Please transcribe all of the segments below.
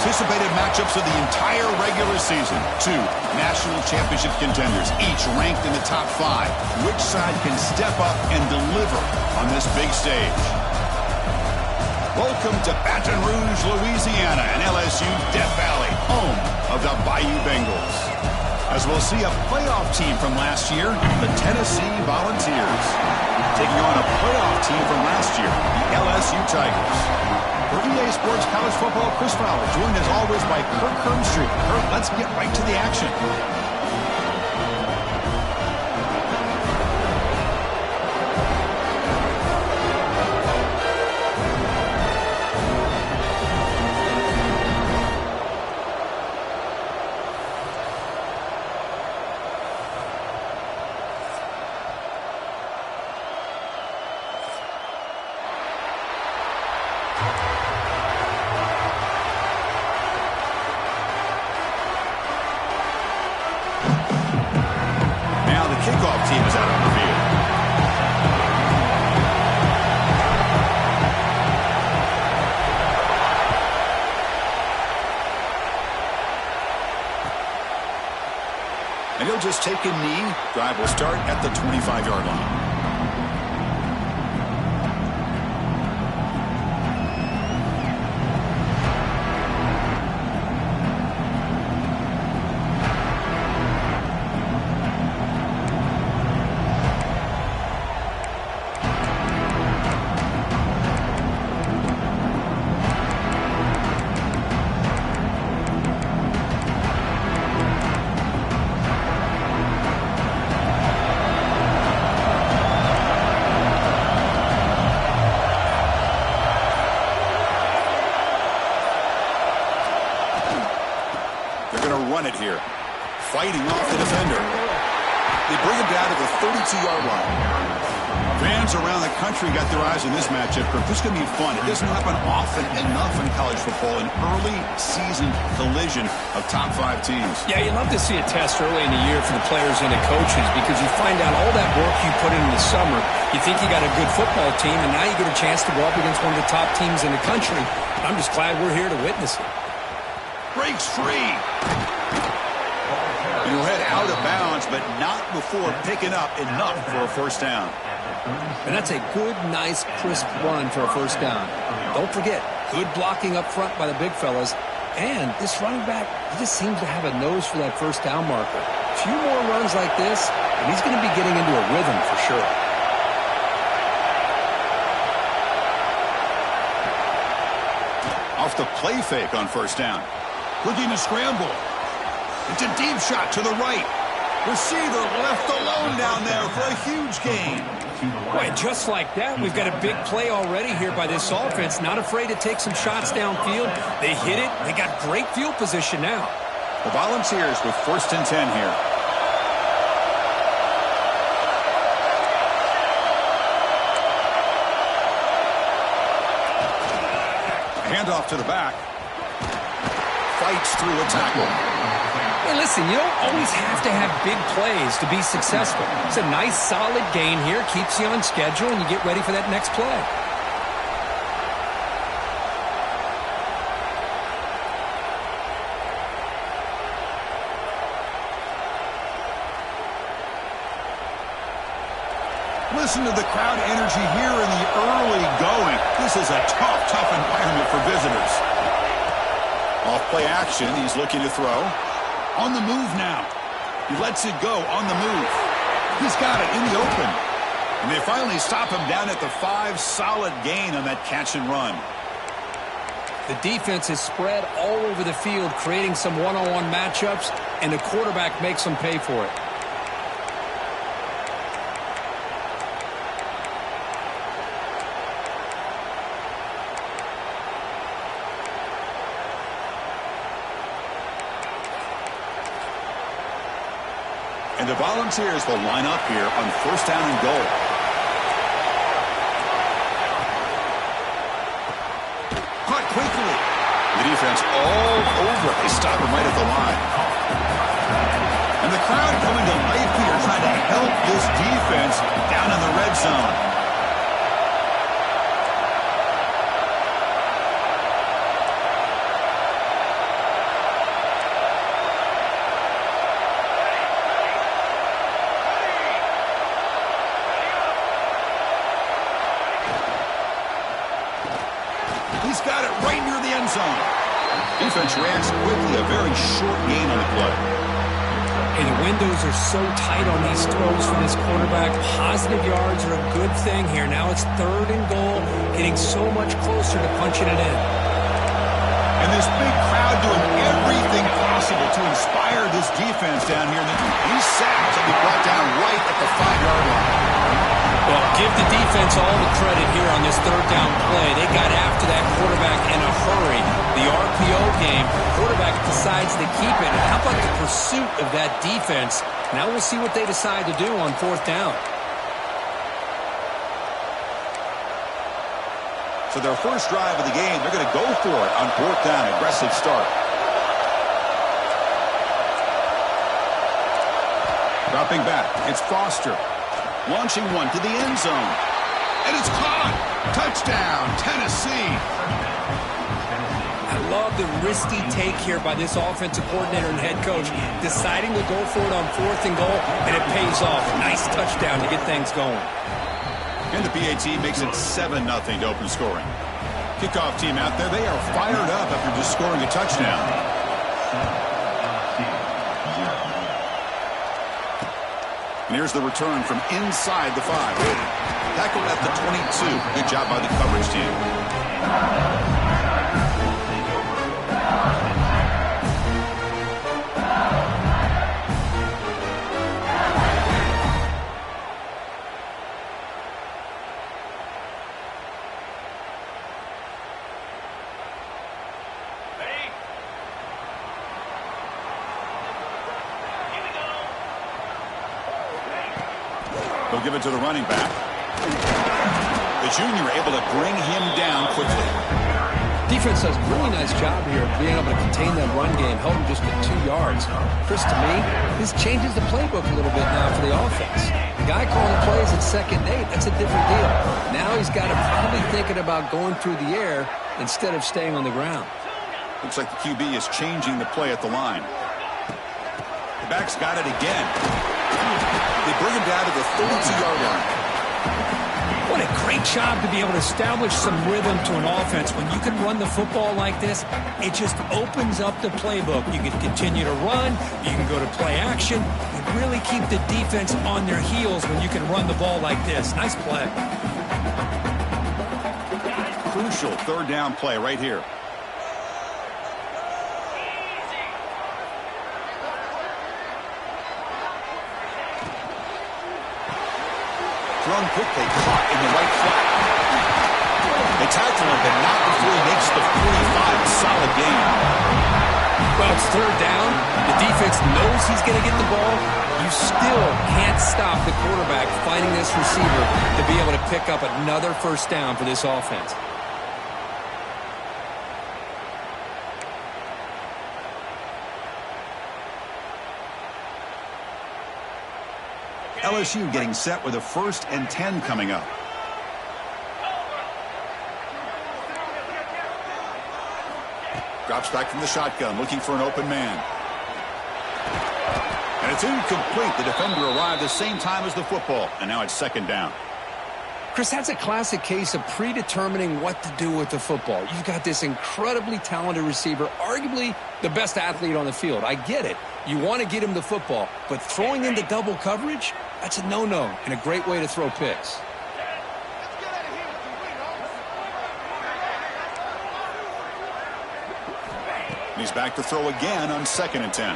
anticipated matchups of the entire regular season. Two national championship contenders, each ranked in the top 5. Which side can step up and deliver on this big stage? Welcome to Baton Rouge, Louisiana, and LSU's Death Valley, home of the Bayou Bengals. As we'll see a playoff team from last year, the Tennessee Volunteers, taking on a playoff team from last year, the LSU Tigers. For EA Sports College Football, Chris Fowler, joined as always by Kirk Herbstreit. Kirk, let's get right to the action. Kickoff team is out on the field. And he'll just take a knee. Drive will start at the 25-yard line. Run it here. Fighting off the defender. They bring him down to the 32-yard line. Fans around the country got their eyes on this matchup. This is going to be fun. It doesn't happen often enough in college football, an early season collision of top 5 teams. Yeah, you love to see a test early in the year for the players and the coaches because you find out all that work you put in the summer. You think you got a good football team, and now you get a chance to go up against one of the top teams in the country. I'm just glad we're here to witness it. Breaks free. He'll head out of bounds, but not before picking up enough for a first down. And that's a good, nice, crisp run for a first down. Don't forget, good blocking up front by the big fellas. And this running back, he just seems to have a nose for that first down marker. A few more runs like this, and he's going to be getting into a rhythm for sure. Off the play fake on first down. Looking to scramble. It's a deep shot to the right. Receiver left alone down there for a huge gain. Boy, just like that, we've got a big play already here by this offense. Not afraid to take some shots downfield. They hit it. They got great field position now. The Volunteers with 1st and 10 here. Handoff to the back. Fights through a tackle. Hey, listen, you don't always have to have big plays to be successful. It's a nice, solid gain here. Keeps you on schedule, and you get ready for that next play. Listen to the crowd energy here in the early going. This is a tough environment for visitors. Off play action, he's looking to throw. On the move now. He lets it go on the move. He's got it in the open. And they finally stop him down at the 5. Solid gain on that catch and run. The defense is spread all over the field, creating some one-on-one matchups, and the quarterback makes them pay for it. And the Volunteers will line up here on 1st down and goal. Caught quickly. The defense all over it. They stop him right at the line. And the crowd coming to life here, trying to help this defense down in the red zone. zone. Defense reacts quickly, a very short gain on the play. Hey, the windows are so tight on these throws for this quarterback. Positive yards are a good thing here. Now it's 3rd and goal, getting so much closer to punching it in. And this big crowd doing everything possible to inspire this defense down here. He's sacked and be brought down right at the 5-yard line. Well, give the defense all the credit here on this 3rd down play. They got after that quarterback in a hurry. The RPO game, quarterback decides to keep it. And how about the pursuit of that defense? Now we'll see what they decide to do on 4th down. So their first drive of the game, they're going to go for it on 4th down. Aggressive start. Dropping back, it's Foster. Launching one to the end zone. And it's caught. Touchdown, Tennessee. I love the risky take here by this offensive coordinator and head coach, deciding to go for it on 4th and goal, and it pays off. Nice touchdown to get things going. And the PAT makes it 7-0 to open scoring. Kickoff team out there, they are fired up after just scoring a touchdown. And here's the return from inside the 5. Tackled at the 22. Good job by the coverage team. They'll give it to the running back. The junior able to bring him down quickly. Defense does a really nice job here of being able to contain that run game, held him just at 2 yards. Chris, to me, this changes the playbook a little bit now for the offense. The guy calling the plays at 2nd and 8, that's a different deal. Now he's got to probably thinking about going through the air instead of staying on the ground. Looks like the QB is changing the play at the line. The back's got it again. They bring him down to the 32-yard line. What a great job to be able to establish some rhythm to an offense. When you can run the football like this, it just opens up the playbook. You can continue to run. You can go to play action. You really keep the defense on their heels when you can run the ball like this. Nice play. Crucial 3rd down play right here. Thrown quickly, caught in the right flat. They tackle him, but not before he makes the 45. Solid game. Well, it's 3rd down. The defense knows he's going to get the ball. You still can't stop the quarterback fighting this receiver to be able to pick up another 1st down for this offense. LSU getting set with a 1st and 10 coming up. Drops back from the shotgun, looking for an open man. And it's incomplete. The defender arrived the same time as the football, and now it's 2nd down. Chris, that's a classic case of predetermining what to do with the football. You've got this incredibly talented receiver, arguably the best athlete on the field. I get it. You want to get him the football, but throwing into double coverage, that's a no-no and a great way to throw picks. He's back to throw again on 2nd and 10.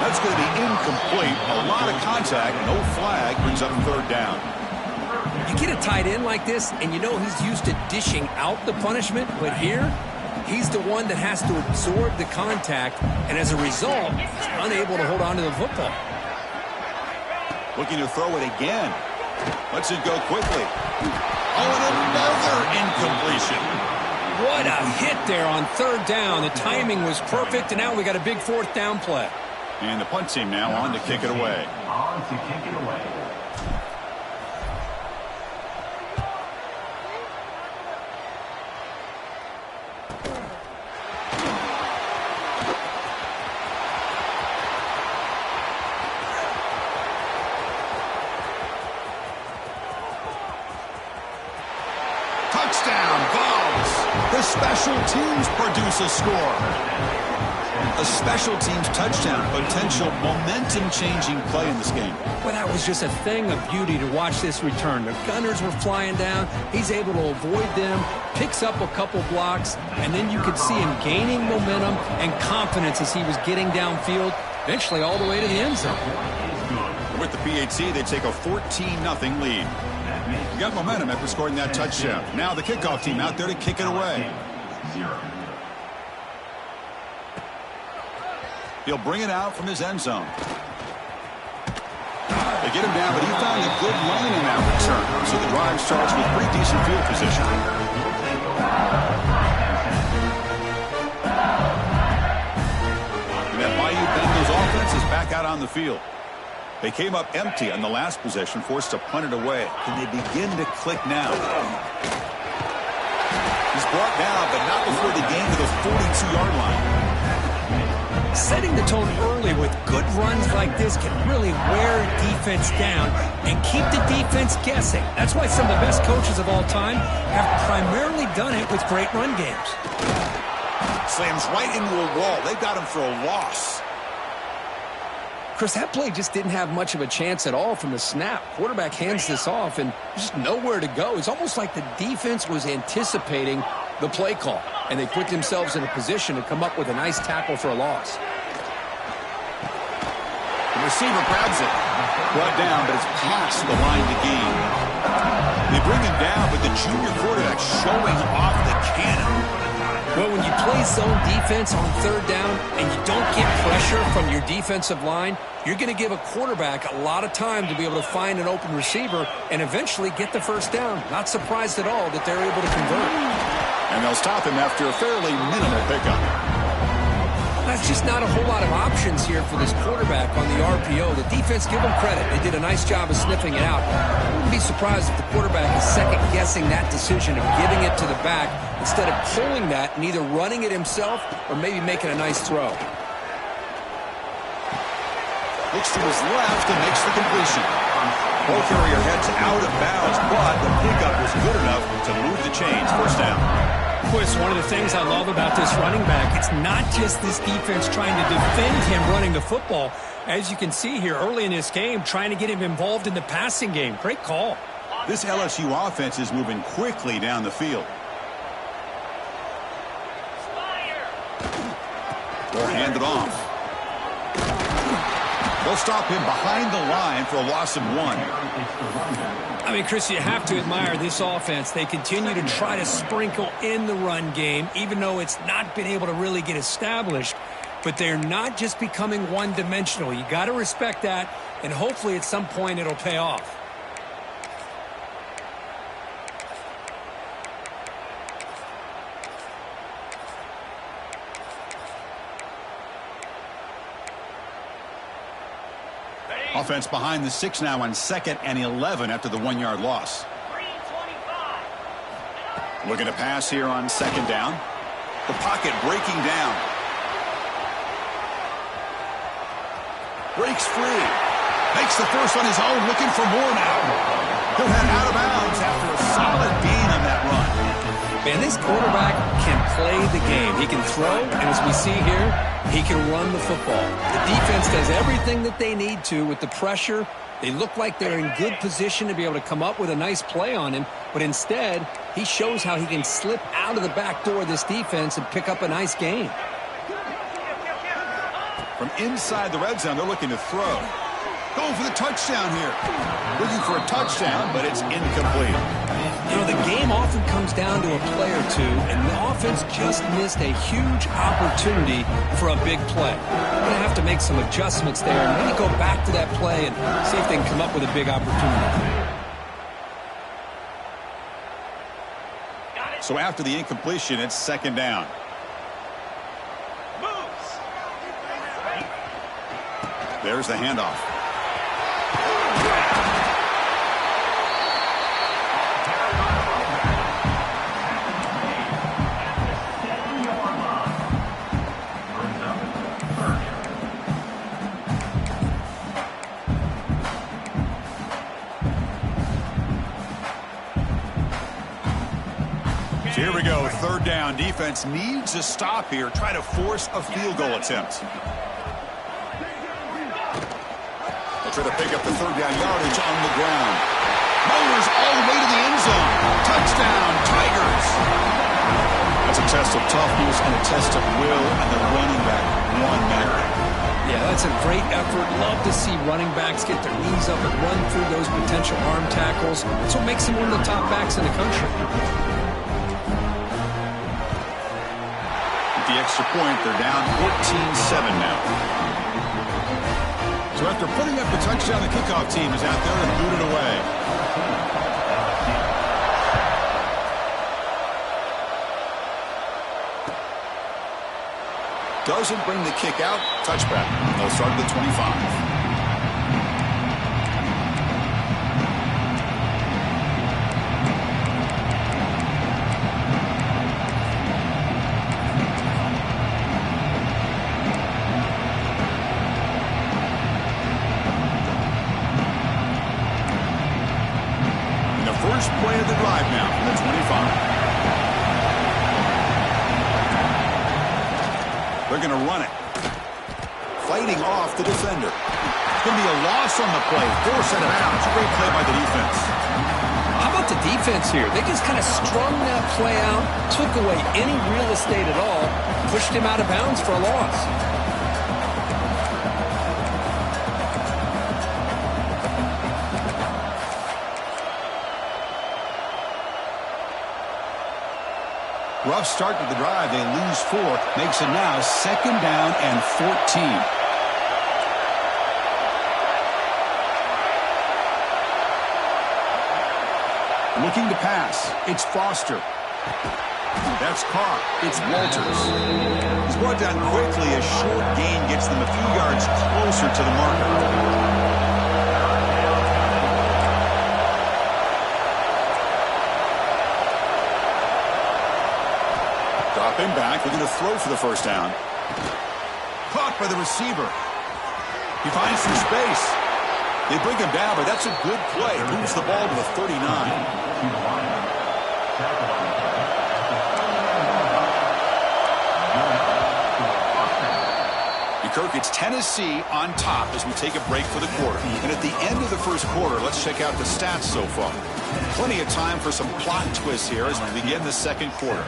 That's going to be incomplete. A lot of contact, no flag, brings up 3rd down. You get a tight end like this, and you know he's used to dishing out the punishment, but here, he's the one that has to absorb the contact, and as a result, he's unable to hold on to the football. Looking to throw it again. Lets it go quickly. Oh, and another incompletion. What a hit there on 3rd down. The timing was perfect, and now we got a big 4th down play. And the punt team now on to kick it away. special teams produce a score. A special teams touchdown, potential momentum-changing play in this game. Well, that was just a thing of beauty to watch this return. The Gunners were flying down. He's able to avoid them, picks up a couple blocks, and then you could see him gaining momentum and confidence as he was getting downfield, eventually all the way to the end zone. With the PHC, they take a 14-0 lead. You got momentum after scoring that touchdown. Now the kickoff team out there to kick it away. He'll bring it out from his end zone. They get him down, but he found a good lane in that return. So the drive starts with pretty decent field position. And that Bayou Bengals offense is back out on the field. They came up empty on the last possession, forced to punt it away. Can they begin to click now? He's brought down, but not before they gain to the 42-yard line. Setting the tone early with good runs like this can really wear defense down and keep the defense guessing. That's why some of the best coaches of all time have primarily done it with great run games. Slams right into a wall. They got him for a loss. Chris, that play just didn't have much of a chance at all from the snap. Quarterback hands this off, and there's just nowhere to go. It's almost like the defense was anticipating the play call, and they put themselves in a position to come up with a nice tackle for a loss. The receiver grabs it. Brought down, but it's past the line to gain. They bring him down, but the junior quarterback showing off the cannon. Well, when you play zone defense on third down and you don't get pressure from your defensive line, you're going to give a quarterback a lot of time to be able to find an open receiver and eventually get the first down. Not surprised at all that they're able to convert. And they'll stop him after a fairly minimal pickup. That's just not a whole lot of options here for this quarterback on the RPO. The defense, give them credit. They did a nice job of sniffing it out. I wouldn't be surprised if the quarterback is second-guessing that decision of giving it to the back instead of pulling that and either running it himself or maybe making a nice throw. Looks to his left and makes the completion. Ball carrier heads out of bounds, but the pickup was good enough to move the chains. First down. Boy, it's one of the things I love about this running back. It's not just this defense trying to defend him running the football. As you can see here early in this game, trying to get him involved in the passing game. Great call. This LSU offense is moving quickly down the field. They'll hand it off. They'll stop him behind the line for a loss of 1. I mean, Chris, you have to admire this offense. They continue to try to sprinkle in the run game, even though it's not been able to really get established. But they're not just becoming one-dimensional. You got to respect that, and hopefully at some point it'll pay off. Offense behind the 6 now on 2nd and 11 after the 1-yard loss. Looking to pass here on 2nd down. The pocket breaking down. Breaks free. Makes the first on his own, looking for more now. He'll head out of bounds after a solid gain on that run. Man, this quarterback can play the game. He can throw, and as we see here, he can run the football. The defense does everything that they need to with the pressure. They look like they're in good position to be able to come up with a nice play on him, but instead, he shows how he can slip out of the back door of this defense and pick up a nice gain. From inside the red zone, they're looking to throw. Going for the touchdown here. Looking for a touchdown, but it's incomplete. You know, the game often comes down to a play or two, and the offense just missed a huge opportunity for a big play. They're going to have to make some adjustments there and maybe go back to that play and see if they can come up with a big opportunity. So after the incompletion, it's 2nd down. There's the handoff. So here we go, So third down, defense needs a stop here. Try to force a field goal attempt. They'll try to pick up the third down yardage on the ground. Motors all the way to the end zone. Touchdown, Tigers. That's a test of toughness and a test of will, and the running back won that. Yeah, that's a great effort. Love to see running backs get their knees up and run through those potential arm tackles. That's what makes him one of the top backs in the country. With the extra point, they're down 14-7 now. So after putting up the touchdown, the kickoff team is out there and booted away. Doesn't bring the kick out. Touchback. They'll start at the 25. And the first play of the drive now from the 25. They're going to run it. Fighting off the defender. It's going to be a loss on the play. Force out of bounds. Great play by the defense. How about the defense here? They just kind of strung that play out, took away any real estate at all, pushed him out of bounds for a loss. Rough start to the drive. They lose 4. Makes it now 2nd down and 14. Looking to pass. It's Foster. That's caught. It's Walters. He's brought down quickly. A short gain gets them a few yards closer to the marker. Him back. They're going to throw for the first down. Caught by the receiver. He finds some space. They bring him down, but that's a good play. Moves the ball to the 39. Kirk, it's Tennessee on top as we take a break for the quarter. And at the end of the first quarter, let's check out the stats so far. Plenty of time for some plot twists here as we begin the second quarter.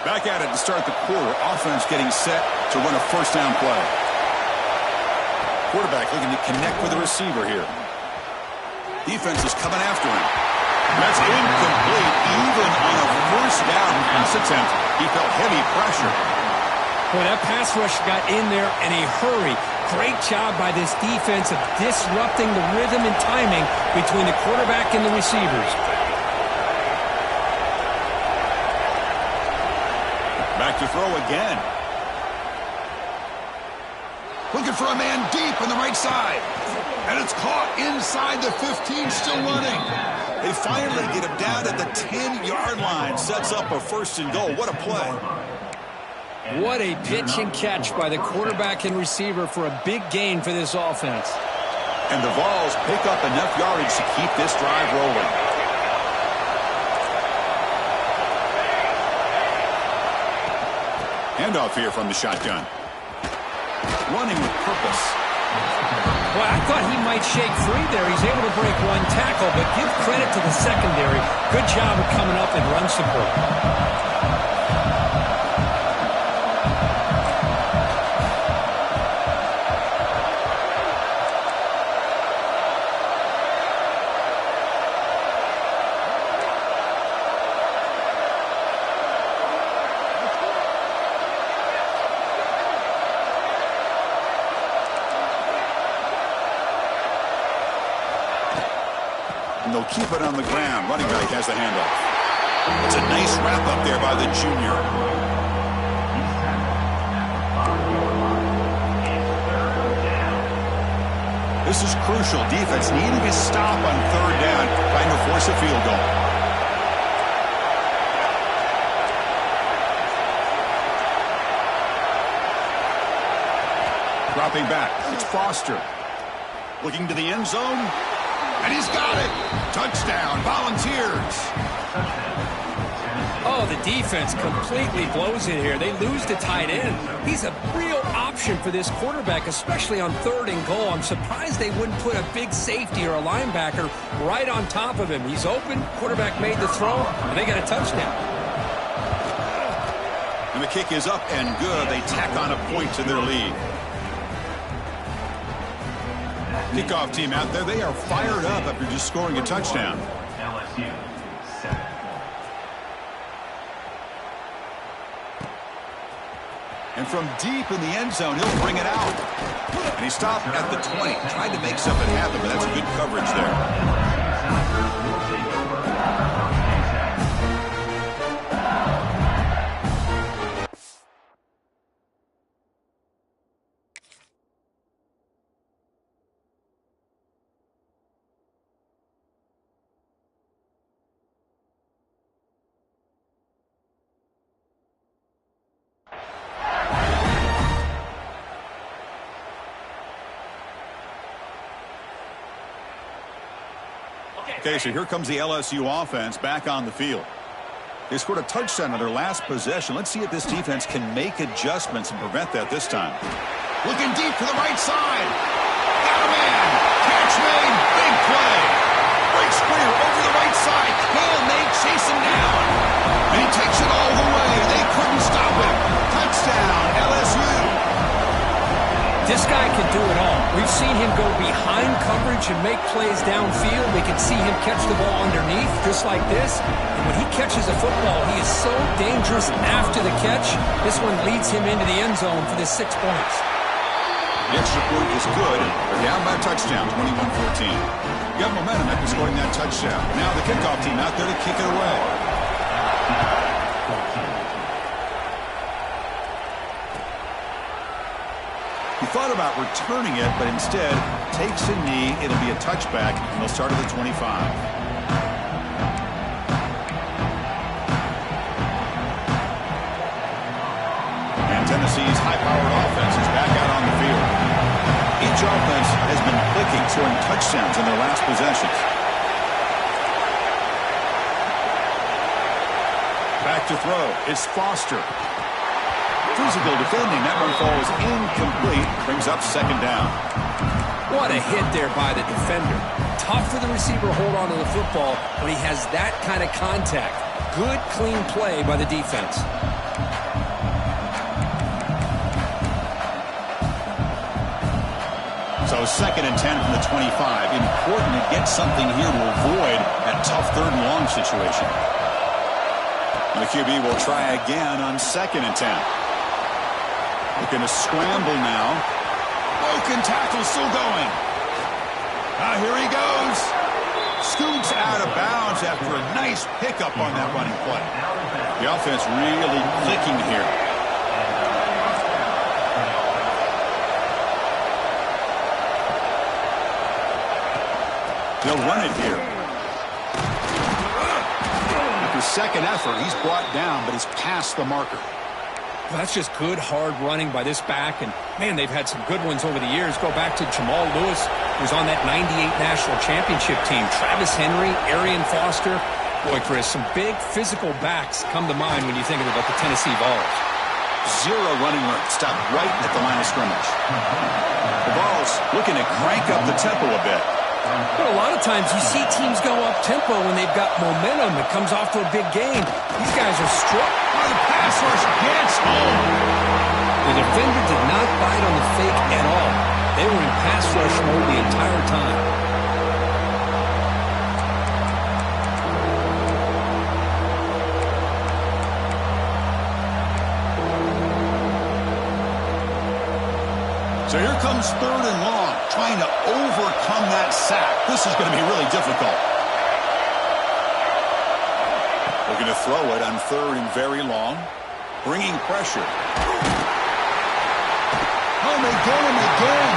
Back at it to start the quarter. Offense getting set to run a first down play. Quarterback looking to connect with the receiver here. Defense is coming after him. That's incomplete. Even on a first down pass attempt, he felt heavy pressure. Boy, that pass rush got in there in a hurry. Great job by this defense of disrupting the rhythm and timing between the quarterback and the receivers. Back to throw again. Looking for a man deep on the right side. And it's caught inside the 15, still running. They finally get him down at the 10-yard line. Sets up a first and goal. What a play. What a pitch and catch by the quarterback and receiver for a big gain for this offense. And the Vols pick up enough yardage to keep this drive rolling. Handoff here from the shotgun. Running with purpose. Well, I thought he might shake free there. He's able to break one tackle, but give credit to the secondary. Good job of coming up and run support. And they'll keep it on the ground. Running back has the handoff. It's a nice wrap up there by the junior. This is crucial. Defense needing a stop on third down, trying to force a field goal. Dropping back. It's Foster. Looking to the end zone. And he's got it. Touchdown, Volunteers. Oh, the defense completely blows it here. They lose the tight end. He's a real option for this quarterback, especially on 3rd and goal. I'm surprised they wouldn't put a big safety or a linebacker right on top of him. He's open. Quarterback made the throw, and they got a touchdown. And the kick is up and good. They tack on a point to their lead. Kickoff team out there. They are fired up after just scoring a touchdown. LSU 7. And from deep in the end zone, he'll bring it out. And he stopped at the 20. Tried to make something happen, but that's good coverage there. Okay, so here comes the LSU offense back on the field. They scored a touchdown on their last possession. Let's see if this defense can make adjustments and prevent that this time. Looking deep to the right side. Got a man. Catch made. Big play. Breaks clear over the right side. And they chase him down. And he takes it all the way. They couldn't stop him. Touchdown, LSU. This guy can do it all. We've seen him go behind coverage and make plays downfield. We can see him catch the ball underneath, just like this. And when he catches a football, he is so dangerous after the catch. This one leads him into the end zone for the 6 points. The extra point is good. They're down by a touchdown, 21-14. You got momentum after scoring that touchdown. Now the kickoff team out there to kick it away. He thought about returning it, but instead takes a knee. It'll be a touchback, and they'll start at the 25. And Tennessee's high-powered offense is back out on the field. Each offense has been clicking, scoring touchdowns in their last possessions. Back to throw. It's Foster. Physical defending. That one falls incomplete. Brings up 2nd down. What a hit there by the defender. Tough for the receiver to hold on to the football when he has that kind of contact. Good, clean play by the defense. So 2nd and 10 from the 25. Important to get something here to avoid that tough 3rd and long situation. And the QB will try again on 2nd and 10. Looking to scramble now. Broken tackle still going. Here he goes. Scoots out of bounds after a nice pickup on that running play. The offense really clicking here. They'll run it here. After 2nd effort, he's brought down, but he's past the marker. Well, that's just good, hard running by this back. And, man, they've had some good ones over the years. Go back to Jamal Lewis, who was on that 98 National Championship team. Travis Henry, Arian Foster. Boy, Chris, some big physical backs come to mind when you think about the Tennessee Vols. 0 running room. Stopped right at the line of scrimmage. The Vols looking to crank up the tempo a bit. But a lot of times you see teams go up-tempo when they've got momentum. It comes off to a big game. These guys are struck. The pass rush gets home. The defender did not bite on the fake at all. They were in pass rush mode the entire time. So here comes 3rd and long, trying to overcome that sack. This is going to be really difficult. Looking to throw it on 3rd and very long, bringing pressure. Oh, they get him again.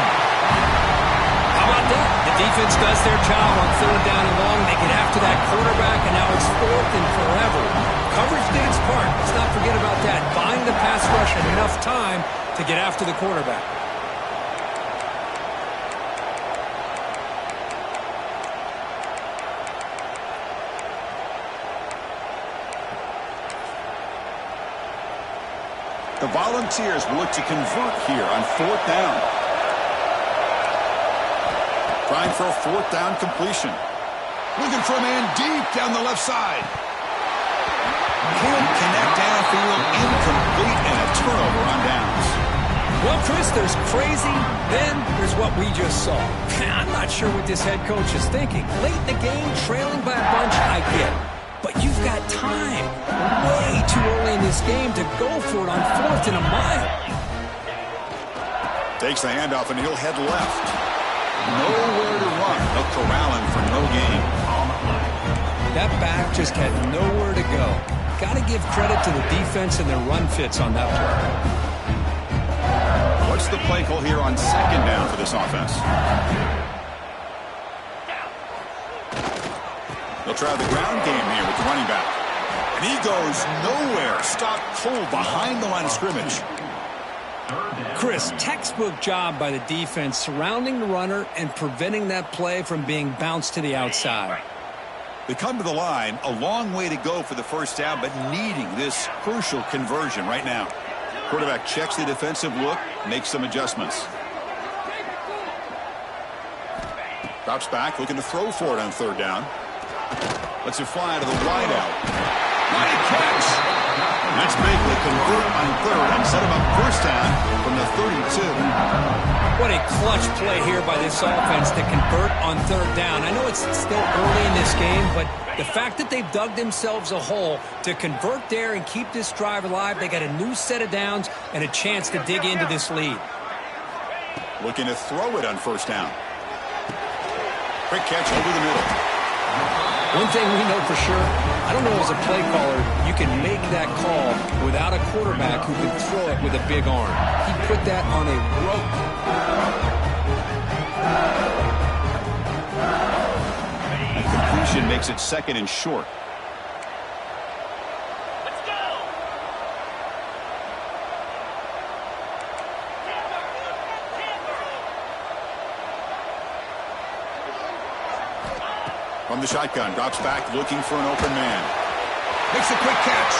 How about that? The defense does their job on 3rd down and long. They get after that quarterback, and now it's 4th and forever. Coverage did its part. Let's not forget about that. Buying the pass rush and enough time to get after the quarterback. The Volunteers will look to convert here on 4th down. Trying for a 4th down completion. Looking for a man deep down the left side. Can't connect downfield, incomplete, and a turnover on downs. Well, Chris, there's crazy, then there's what we just saw. I'm not sure what this head coach is thinking. Late in the game, trailing by a bunch, I get it. But you've got time, way too early in this game, to go for it on 4th and a mile. Takes the handoff, and he'll head left. Nowhere to run. They'll corral him for no gain. That back just had nowhere to go. Got to give credit to the defense and their run fits on that play. What's the play call here on 2nd down for this offense? They'll try the ground game here with the running back. And he goes nowhere. Stopped cold behind the line of scrimmage. Chris, textbook job by the defense surrounding the runner and preventing that play from being bounced to the outside. They come to the line, a long way to go for the 1st down, but needing this crucial conversion right now. Quarterback checks the defensive look, makes some adjustments. Drops back, looking to throw for it on 3rd down. Lets it fly to the wide out. Nice catch! That's big. They convert on 3rd and set him up 1st down from the 32. What a clutch play here by this offense to convert on 3rd down. I know it's still early in this game, but the fact that they've dug themselves a hole to convert there and keep this drive alive, they got a new set of downs and a chance to dig into this lead. Looking to throw it on 1st down. Quick catch over the middle. One thing we know for sure, I don't know as a play caller, you can make that call without a quarterback who can throw it with a big arm. He put that on a rope. And completion makes it 2nd and short. From the shotgun, drops back, looking for an open man. Makes a quick catch.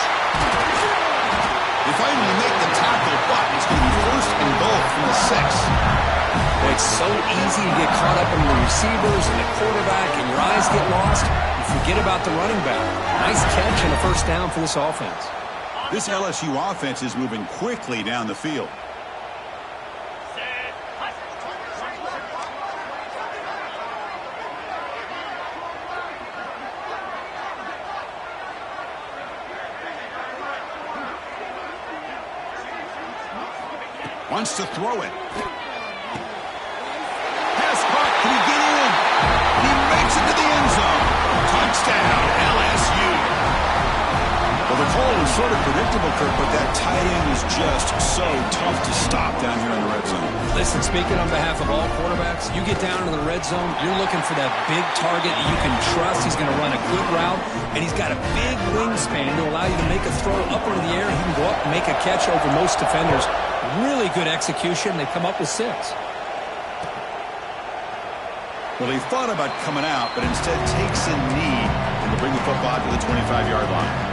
They finally make the tackle, but it's going to be 1st and goal from the 6. Well, it's so easy to get caught up in the receivers and the quarterback, and your eyes get lost. You forget about the running back. Nice catch and a 1st down for this offense. This LSU offense is moving quickly down the field. Wants to throw it. Pass caught. Can he get in? He makes it to the end zone. Touchdown, LSU. Well, the call was sort of predictable, Kirk, but that tight end is just so tough to stop down here in the red zone. Listen, speaking on behalf of all quarterbacks, you get down to the red zone, you're looking for that big target that you can trust. He's going to run a good route, and he's got a big wingspan to allow you to make a throw up into the air. He can go up and make a catch over most defenders. Really good execution. They come up with 6. Well, he thought about coming out, but instead takes a knee and will bring the football to the 25-yard line.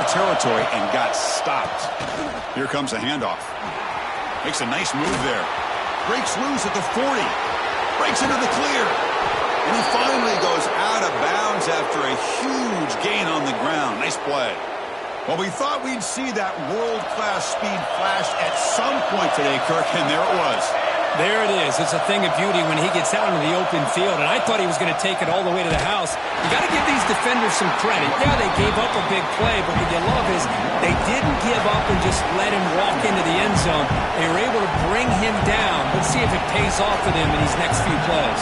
Territory and got stopped. Here comes a handoff. Makes a nice move there. Breaks loose at the 40. Breaks into the clear. And he finally goes out of bounds after a huge gain on the ground. Nice play. Well, we thought we'd see that world-class speed flash at some point today, Kirk, and there it was. There it is. It's a thing of beauty when he gets out into the open field, and I thought he was going to take it all the way to the house. You got to give these defenders some credit. Yeah, they gave up a big play, but what you love is they didn't give up and just let him walk into the end zone. They were able to bring him down. Let's see if it pays off for them in these next few plays.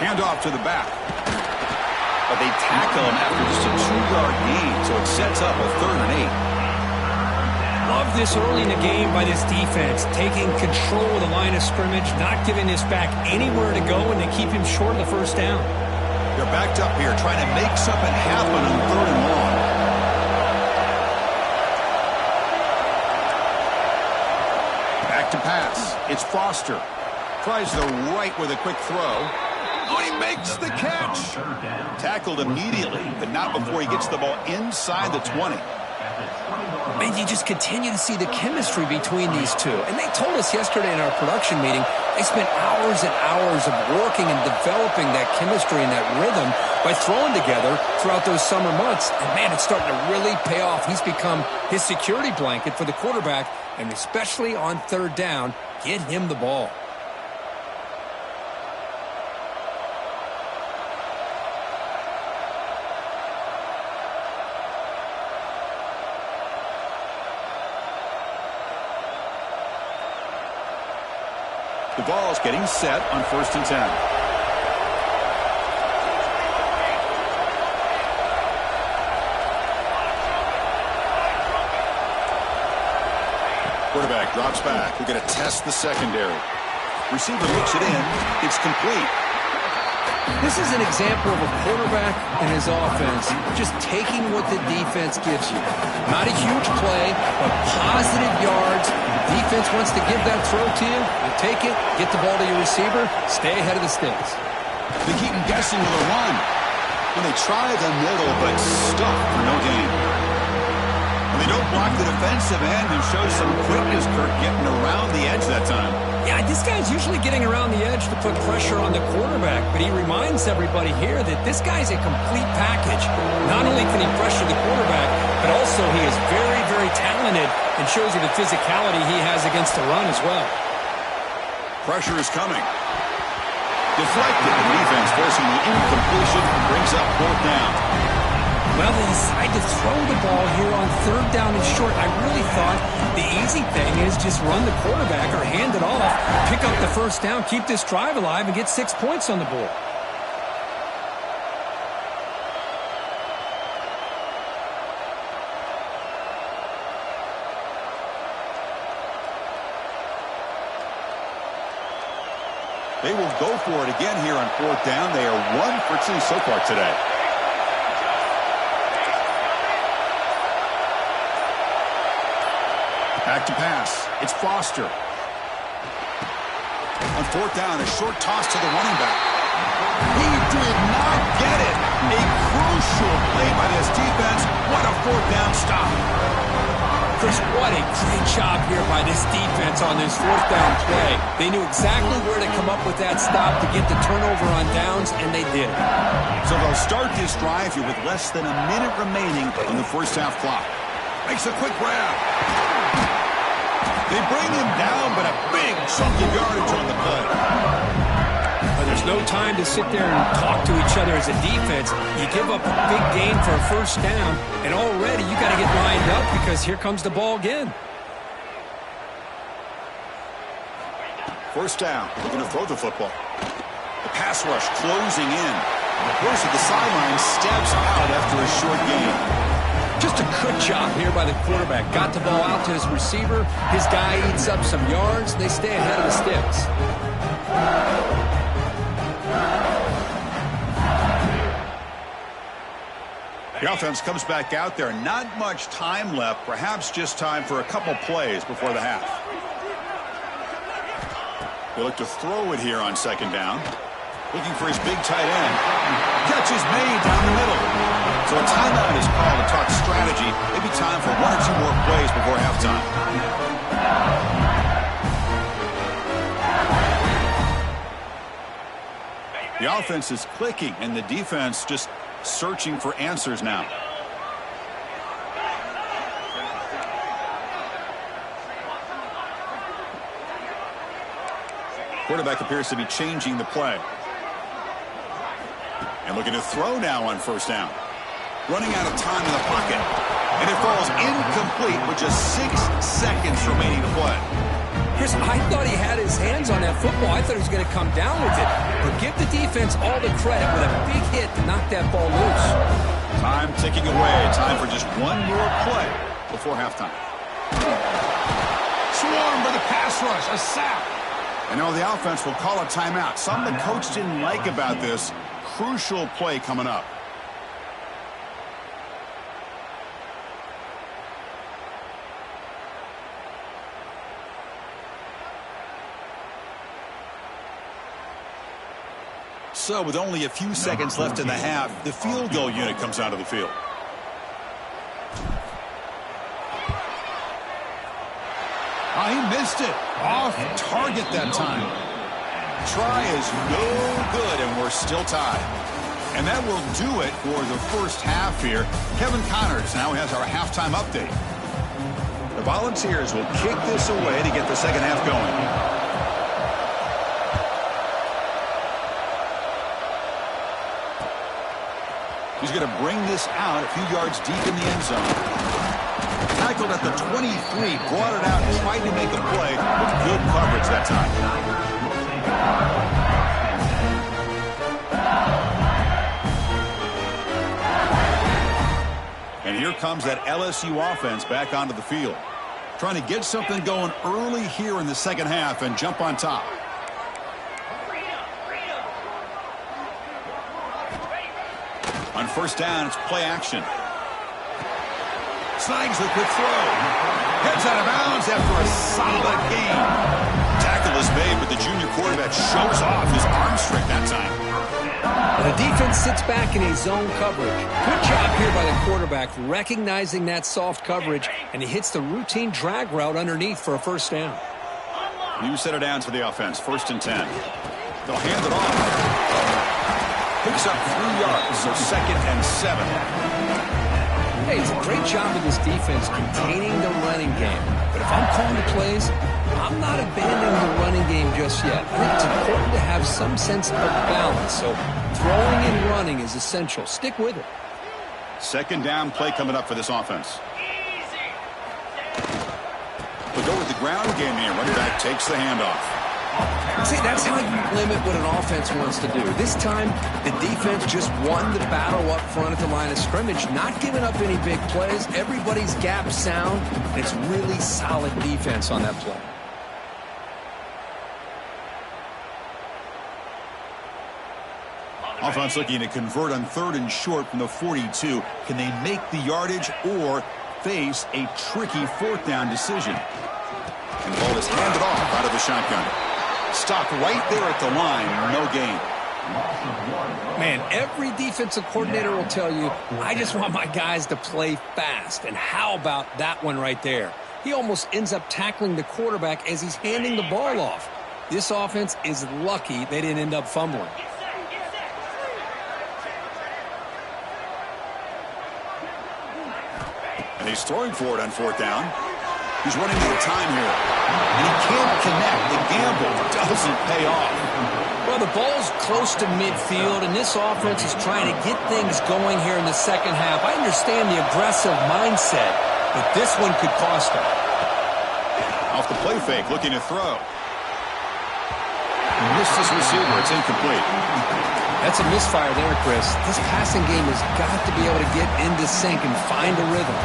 Handoff to the back. But they tackle him after just a 2-yard gain, so it sets up a 3rd and 8. love this early in the game by this defense, taking control of the line of scrimmage, not giving this back anywhere to go, and they keep him short of the first down. They're backed up here, trying to make something happen on 3rd and long. Back to pass. It's Foster. Tries the right with a quick throw. Oh, he makes the catch. Tackled immediately, but not before he gets the ball inside the 20. And you just continue to see the chemistry between these two. And they told us yesterday in our production meeting, they spent hours and hours of working and developing that chemistry and that rhythm by throwing together throughout those summer months. And, man, it's starting to really pay off. He's become his security blanket for the quarterback, and especially on 3rd down, get him the ball. The ball's getting set on 1st and 10. Quarterback drops back. We're going to test the secondary. Receiver looks it in. It's complete. This is an example of a quarterback and his offense just taking what the defense gives you. Not a huge play, but positive yards. Defense wants to give that throw to you. You take it, get the ball to your receiver, stay ahead of the sticks. They keep him guessing with a run. When they try the middle, but stuck for no gain. And they don't block the defensive end and show some quickness, Kirk, getting around the edge that time. Yeah, this guy's usually getting around the edge to put pressure on the quarterback, but he reminds everybody here that this guy's a complete package. Not only can he pressure the quarterback, but also he is very, very talented and shows you the physicality he has against the run as well. Pressure is coming. Deflected. The defense forcing the incompletion, brings up 4th down. Well, they decide to throw the ball here on 3rd down and short. I really thought the easy thing is just run the quarterback or hand it off, pick up the 1st down, keep this drive alive, and get 6 points on the board. They will go for it again here on 4th down. They are 1 for 2 so far today. Back to pass. It's Foster. On 4th down, a short toss to the running back. He did not get it. A crucial play by this defense. What a 4th down stop. Chris, what a great job here by this defense on this 4th down play. They knew exactly where to come up with that stop to get the turnover on downs, and they did. So they'll start this drive here with less than a minute remaining on the 1st half clock. Makes a quick grab. They bring him down, but a big chunk of yardage on the play. But there's no time to sit there and talk to each other as a defense. You give up a big gain for a 1st down, and already you got to get lined up because here comes the ball again. 1st down. They're going to throw the football. The pass rush closing in. The horse at the sideline steps out after a short gain. Just a good job here by the quarterback. Got the ball out to his receiver. His guy eats up some yards. They stay ahead of the sticks. The offense comes back out there. Not much time left. Perhaps just time for a couple plays before the half. They look to throw it here on 2nd down. Looking for his big tight end. Catch is made down the middle. So a timeout is called to talk strategy. Maybe time for 1 or 2 more plays before halftime. The offense is clicking, and the defense just searching for answers now. Quarterback appears to be changing the play. And looking to throw now on 1st down. Running out of time in the pocket. And it falls incomplete with just 6 seconds remaining to play. Chris, I thought he had his hands on that football. I thought he was going to come down with it. But give the defense all the credit with a big hit to knock that ball loose. Time ticking away. Time for just 1 more play before halftime. Swarmed by the pass rush, a sack. And now the offense will call a timeout. Something the coach didn't like about this. Crucial play coming up. So with only a few seconds left in the half, the field goal unit comes out of the field. Oh, he missed it. Off target that time. Try is no good, and we're still tied. And that will do it for the first half here. Kevin Connors now has our halftime update. The Volunteers will kick this away to get the second half going. He's going to bring this out a few yards deep in the end zone. Tackled at the 23, brought it out, tried to make a play with good coverage that time. And here comes that LSU offense back onto the field. Trying to get something going early here in the second half and jump on top. On first down, it's play action. Snags the quick throw. Heads out of bounds after a solid gain. Tackle is made, but the junior quarterback shows off his arm strength that time. The defense sits back in a zone coverage. Good job here by the quarterback recognizing that soft coverage, and he hits the routine drag route underneath for a first down. New set of downs for the offense. 1st and 10. They'll hand it off. Picks up 3 yards, so 2nd and 7. Hey, it's a great job of this defense containing the running game. But if I'm calling the plays, I'm not abandoning the running game just yet. I think it's important to have some sense of balance. So throwing and running is essential. Stick with it. 2nd down play coming up for this offense. We'll go with the ground game here. Running back takes the handoff. See, that's how you limit what an offense wants to do. This time, the defense just won the battle up front at the line of scrimmage, not giving up any big plays. Everybody's gap sound, and it's really solid defense on that play. Offense looking to convert on 3rd and short from the 42. Can they make the yardage or face a tricky 4th down decision? And the ball is handed off out of the shotgun. Stopped right there at the line. No gain. Man, every defensive coordinator will tell you, I just want my guys to play fast. And how about that one right there? He almost ends up tackling the quarterback as he's handing the ball off. This offense is lucky they didn't end up fumbling. And he's throwing for it on 4th down. He's running out of time here. And he can't connect. The gamble doesn't pay off. Well, the ball's close to midfield, and this offense is trying to get things going here in the second half. I understand the aggressive mindset, but this one could cost them. Off the play fake, looking to throw. Missed his receiver. It's incomplete. That's a misfire there, Chris. This passing game has got to be able to get into sync and find a rhythm.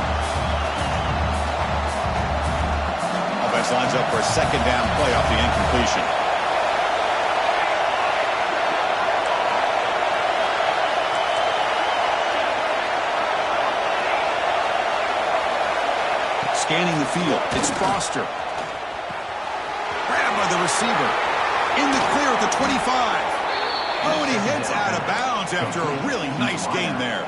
Offense lines up for a 2nd down play off the incompletion. Scanning the field. It's Foster. Grabbed by the receiver. In the clear at the 25. Oh, and he heads out of bounds after a really nice gain there.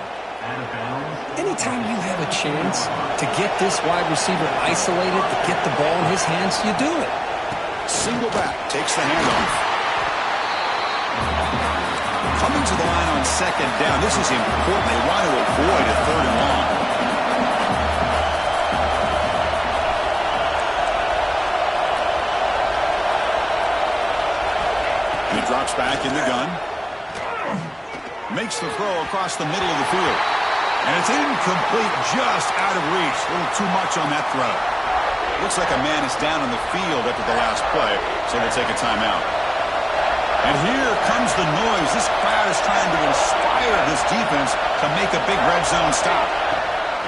Anytime you have a chance to get this wide receiver isolated, to get the ball in his hands, you do it. Single back, takes the handoff. Coming to the line on 2nd down. This is important. They want to avoid a 3rd and long. He drops back in the gun. Makes the throw across the middle of the field. And it's incomplete, just out of reach. A little too much on that throw. Looks like a man is down on the field after the last play, so they'll take a timeout. And here comes the noise. This crowd is trying to inspire this defense to make a big red zone stop.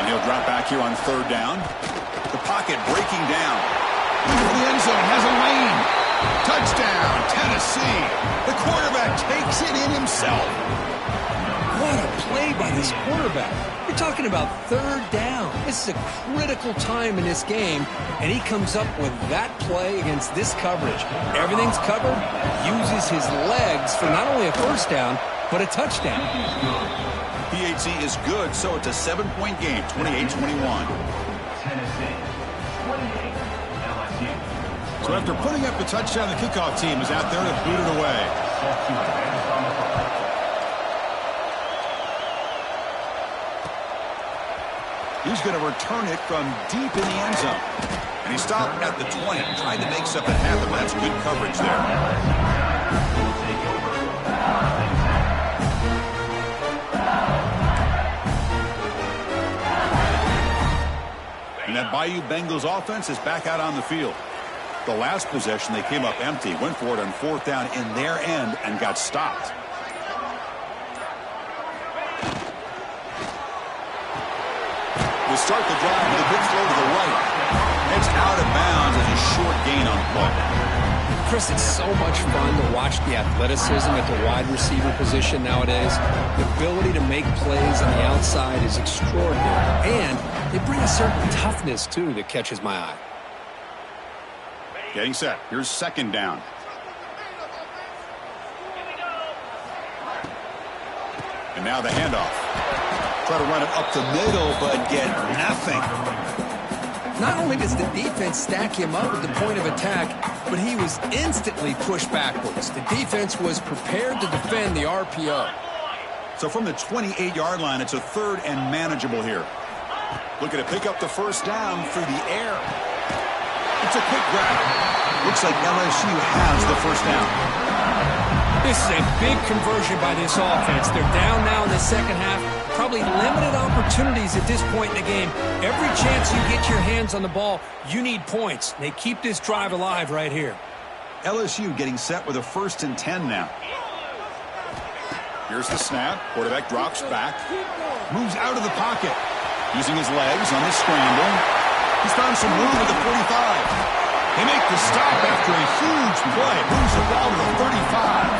And he'll drop back here on 3rd down. The pocket pocket, breaking down. For the end zone, has a lane. Touchdown, Tennessee. The quarterback takes it in himself. What a play by this quarterback. You're talking about third down. This is a critical time in this game, and he comes up with that play against this coverage. Everything's covered, uses his legs for not only a first down, but a touchdown. PAT is good, so it's a 7-point game, 28-21. Tennessee, 28, LSU. So after putting up the touchdown, the kickoff team is out there to boot it away. Set to advance on the clock. He's going to return it from deep in the end zone. And he stopped at the 20, trying to make something happen, but that's good coverage there. And that Bayou Bengals offense is back out on the field. The last possession, they came up empty, went for it on fourth down in their end and got stopped. We'll start the drive with a big throw to the right. It's out of bounds as a short gain on play. Chris, it's so much fun to watch the athleticism at the wide receiver position nowadays. The ability to make plays on the outside is extraordinary. And they bring a certain toughness, too, that catches my eye. Getting set. Here's second down. And now the handoff. Try to run it up the middle, but get nothing. Not only does the defense stack him up at the point of attack, but he was instantly pushed backwards. The defense was prepared to defend the RPO. So from the 28-yard line, it's a third and manageable here. Looking to pick up the first down through the air. It's a quick grab. Looks like LSU has the first down. This is a big conversion by this offense. They're down now in the second half. Probably limited opportunities at this point in the game. Every chance you get your hands on the ball, you need points. They keep this drive alive right here. LSU getting set with a 1st and 10 now. Here's the snap. Quarterback drops back. Moves out of the pocket. Using his legs on the scramble. He's found some room at the 45. They make the stop after a huge play. Moves the ball to the 35.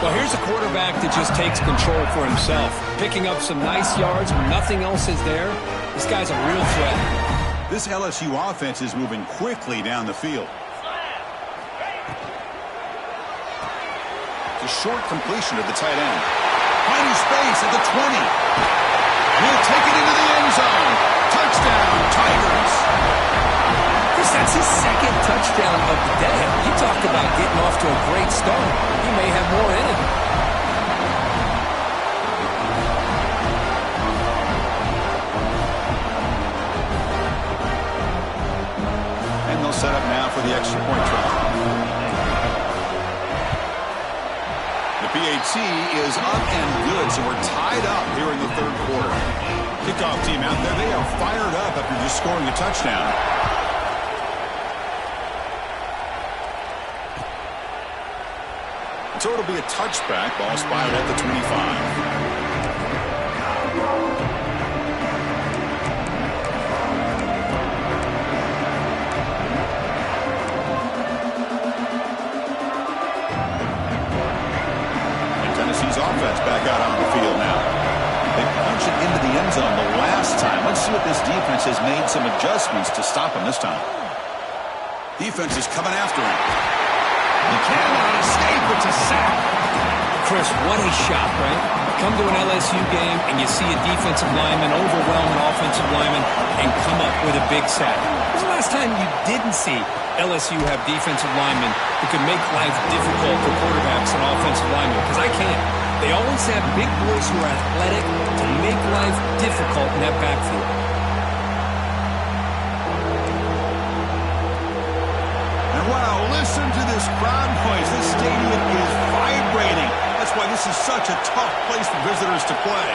Well, here's a quarterback that just takes control for himself. Picking up some nice yards when nothing else is there. This guy's a real threat. This LSU offense is moving quickly down the field. The short completion of the tight end. Finding space at the 20. He'll take it into the end zone. Touchdown, Tigers. That's his second touchdown of the day. You talked about getting off to a great start. He may have more in it. And they'll set up now for the extra point try. The PAT is up and good, so we're tied up here in the third quarter. Kickoff team out there, they are fired up after just scoring a touchdown. So it'll be a touchback. Ball spotted at the 25. And Tennessee's offense back out on the field now. They punch it into the end zone the last time. Let's see if this defense has made some adjustments to stop him this time. Defense is coming after him. He cannot escape. It's a sack. Chris, what a shot, right? Come to an LSU game and you see a defensive lineman overwhelm an offensive lineman and come up with a big sack. When was the last time you didn't see LSU have defensive linemen who can make life difficult for quarterbacks and offensive linemen? Because I can't. They always have big boys who are athletic to make life difficult in that backfield. Wow, listen to this crowd noise. This stadium is vibrating. That's why this is such a tough place for visitors to play.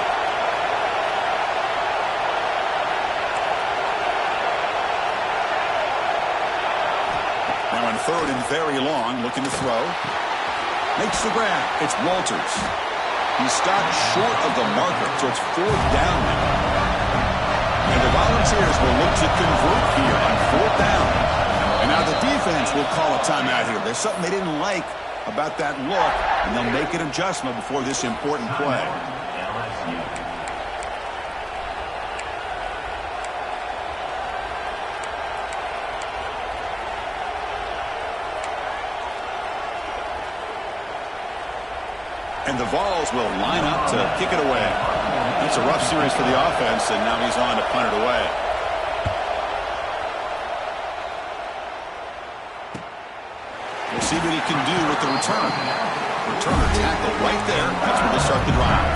Now on third and very long, looking to throw. Makes the grab. It's Walters. He's stopped short of the marker, so it's fourth down now. And the Volunteers will look to convert here on 4th down. And now the defense will call a timeout here. There's something they didn't like about that look, and they'll make an adjustment before this important play. And the Vols will line up to kick it away. That's a rough series for the offense, and now he's on to punt it away. We'll see what he can do with the return. Returner tackled right there. That's where they start the drive.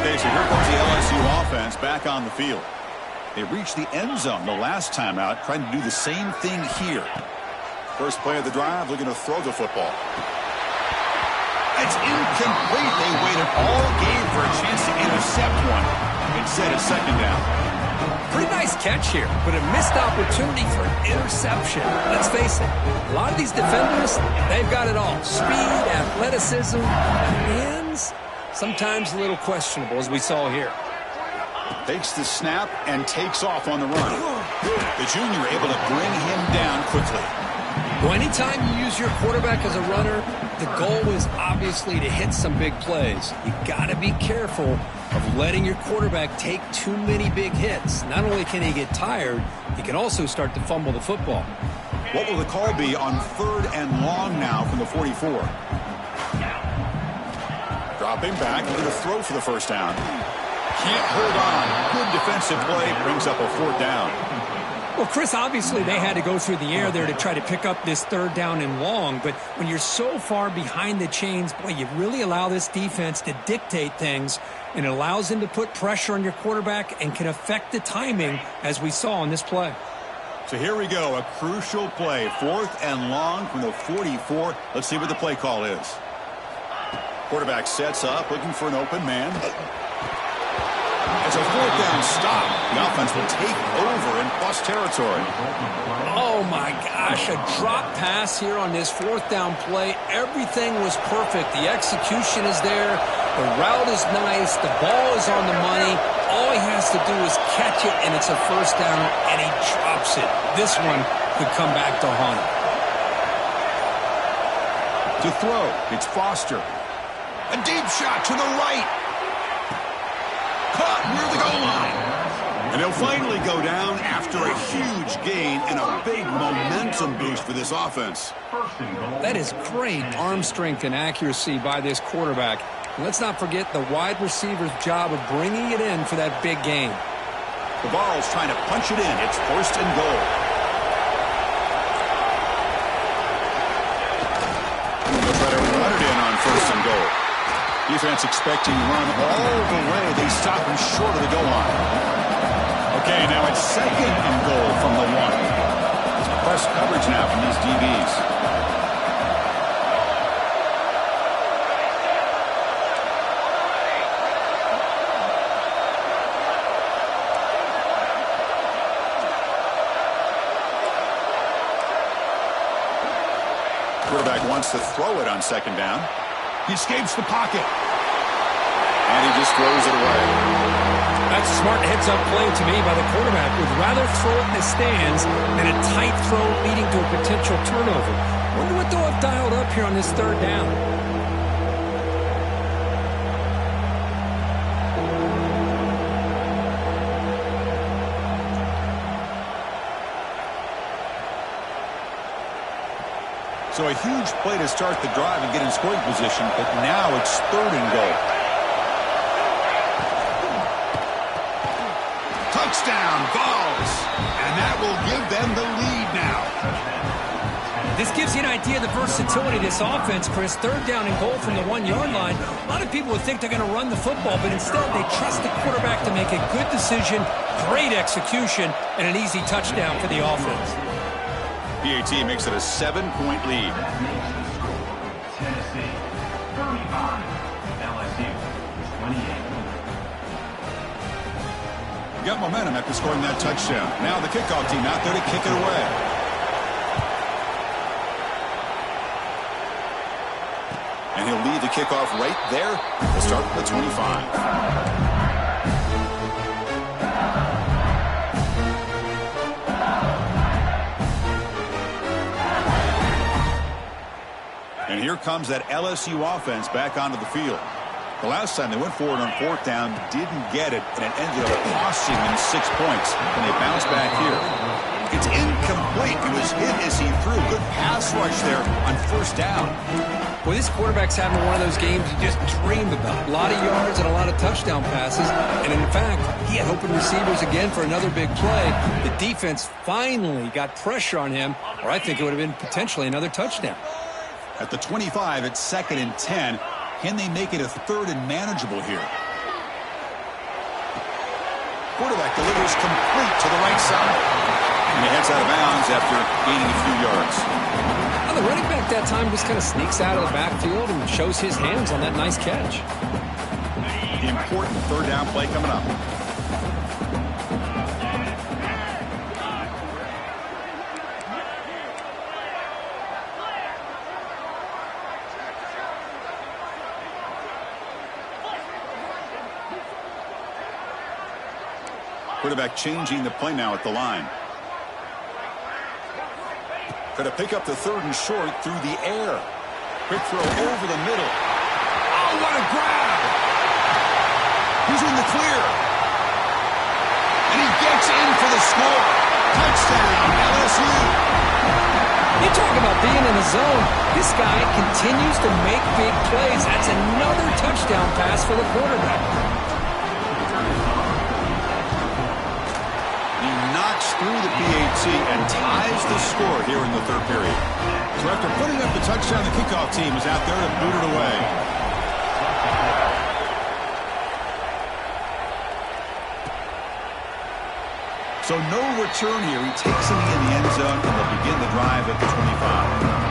Okay, so here comes the LSU offense back on the field. They reached the end zone the last time out, trying to do the same thing here. First play of the drive, looking to throw the football. It's incomplete. They waited all game for a chance to intercept one. Instead, it's 2nd down. Pretty nice catch here, but a missed opportunity for an interception. Let's face it, a lot of these defenders, they've got it all. Speed, athleticism, hands, sometimes a little questionable, as we saw here. Takes the snap and takes off on the run. The junior able to bring him down quickly. Well, anytime you use your quarterback as a runner, the goal is obviously to hit some big plays. You got to be careful of letting your quarterback take too many big hits. Not only can he get tired, he can also start to fumble the football. What will the call be on 3rd and long now from the 44? Dropping back, looking to throw for the 1st down. Can't hold on. Good defensive play, brings up a 4th down. Well, Chris, obviously they had to go through the air there to try to pick up this 3rd down and long, but when you're so far behind the chains, boy, you really allow this defense to dictate things, and it allows them to put pressure on your quarterback and can affect the timing, as we saw on this play. So here we go, a crucial play, 4th and long from the 44. Let's see what the play call is. Quarterback sets up, looking for an open man. It's a 4th down stop. The offense will take over in plus territory. Oh, my gosh, a drop pass here on this 4th down play. Everything was perfect. The execution is there. The route is nice. The ball is on the money. All he has to do is catch it, and it's a 1st down, and he drops it. This one could come back to haunt him. To throw, it's Foster. A deep shot to the right. Caught near the goal line. And he'll finally go down after a huge gain and a big momentum boost for this offense. That is great arm strength and accuracy by this quarterback. And let's not forget the wide receiver's job of bringing it in for that big gain. The Vols trying to punch it in. It's 1st and goal. They'll try to run it in on 1st and goal. Defense expecting run all the way. They stop him short of the goal line. Okay, now it's 2nd and goal from the 1. It's press coverage now from these DBs. Quarterback wants to throw it on 2nd down. He escapes the pocket. And he just throws it away. That's a smart heads-up play to me by the quarterback. Would rather throw it in the stands than a tight throw leading to a potential turnover. Wonder what they'll have dialed up here on this 3rd down. So a huge play to start the drive and get in scoring position, but now it's 3rd and goal. Touchdown, Vols! And that will give them the lead now. This gives you an idea of the versatility of this offense, Chris. 3rd down and goal from the 1-yard line. A lot of people would think they're going to run the football, but instead they trust the quarterback to make a good decision, great execution, and an easy touchdown for the offense. PAT makes it a 7-point lead. Tennessee 35, LSU 28. Got momentum after scoring that touchdown. Now the kickoff team out there to kick it away. And he'll lead the kickoff right there. We'll start from the 25. And here comes that LSU offense back onto the field. The last time they went forward on fourth down, didn't get it, and it ended up costing them 6 points. And they bounce back here. It's incomplete. It was hit as he threw. Good pass rush there on first down. Well, this quarterback's having one of those games you just dream about. A lot of yards and a lot of touchdown passes. And in fact, he had open receivers again for another big play. The defense finally got pressure on him, or I think it would have been potentially another touchdown. At the 25, it's 2nd and 10. Can they make it a 3rd and manageable here? Quarterback delivers complete to the right side. And he heads out of bounds after gaining a few yards. Well, the running back that time just kind of sneaks out of the backfield and shows his hands on that nice catch. The important 3rd down play coming up. Quarterback changing the play now at the line. Going to pick up the 3rd and short through the air. Quick throw over the middle. Oh, what a grab! He's in the clear. And he gets in for the score. Touchdown, LSU. You talk about being in the zone. This guy continues to make big plays. That's another touchdown pass for the quarterback. Through the PAT and ties the score here in the 3rd period. So after putting up the touchdown, the kickoff team is out there to boot it away. So no return here. He takes him in the end zone, and they'll begin the drive at the 25.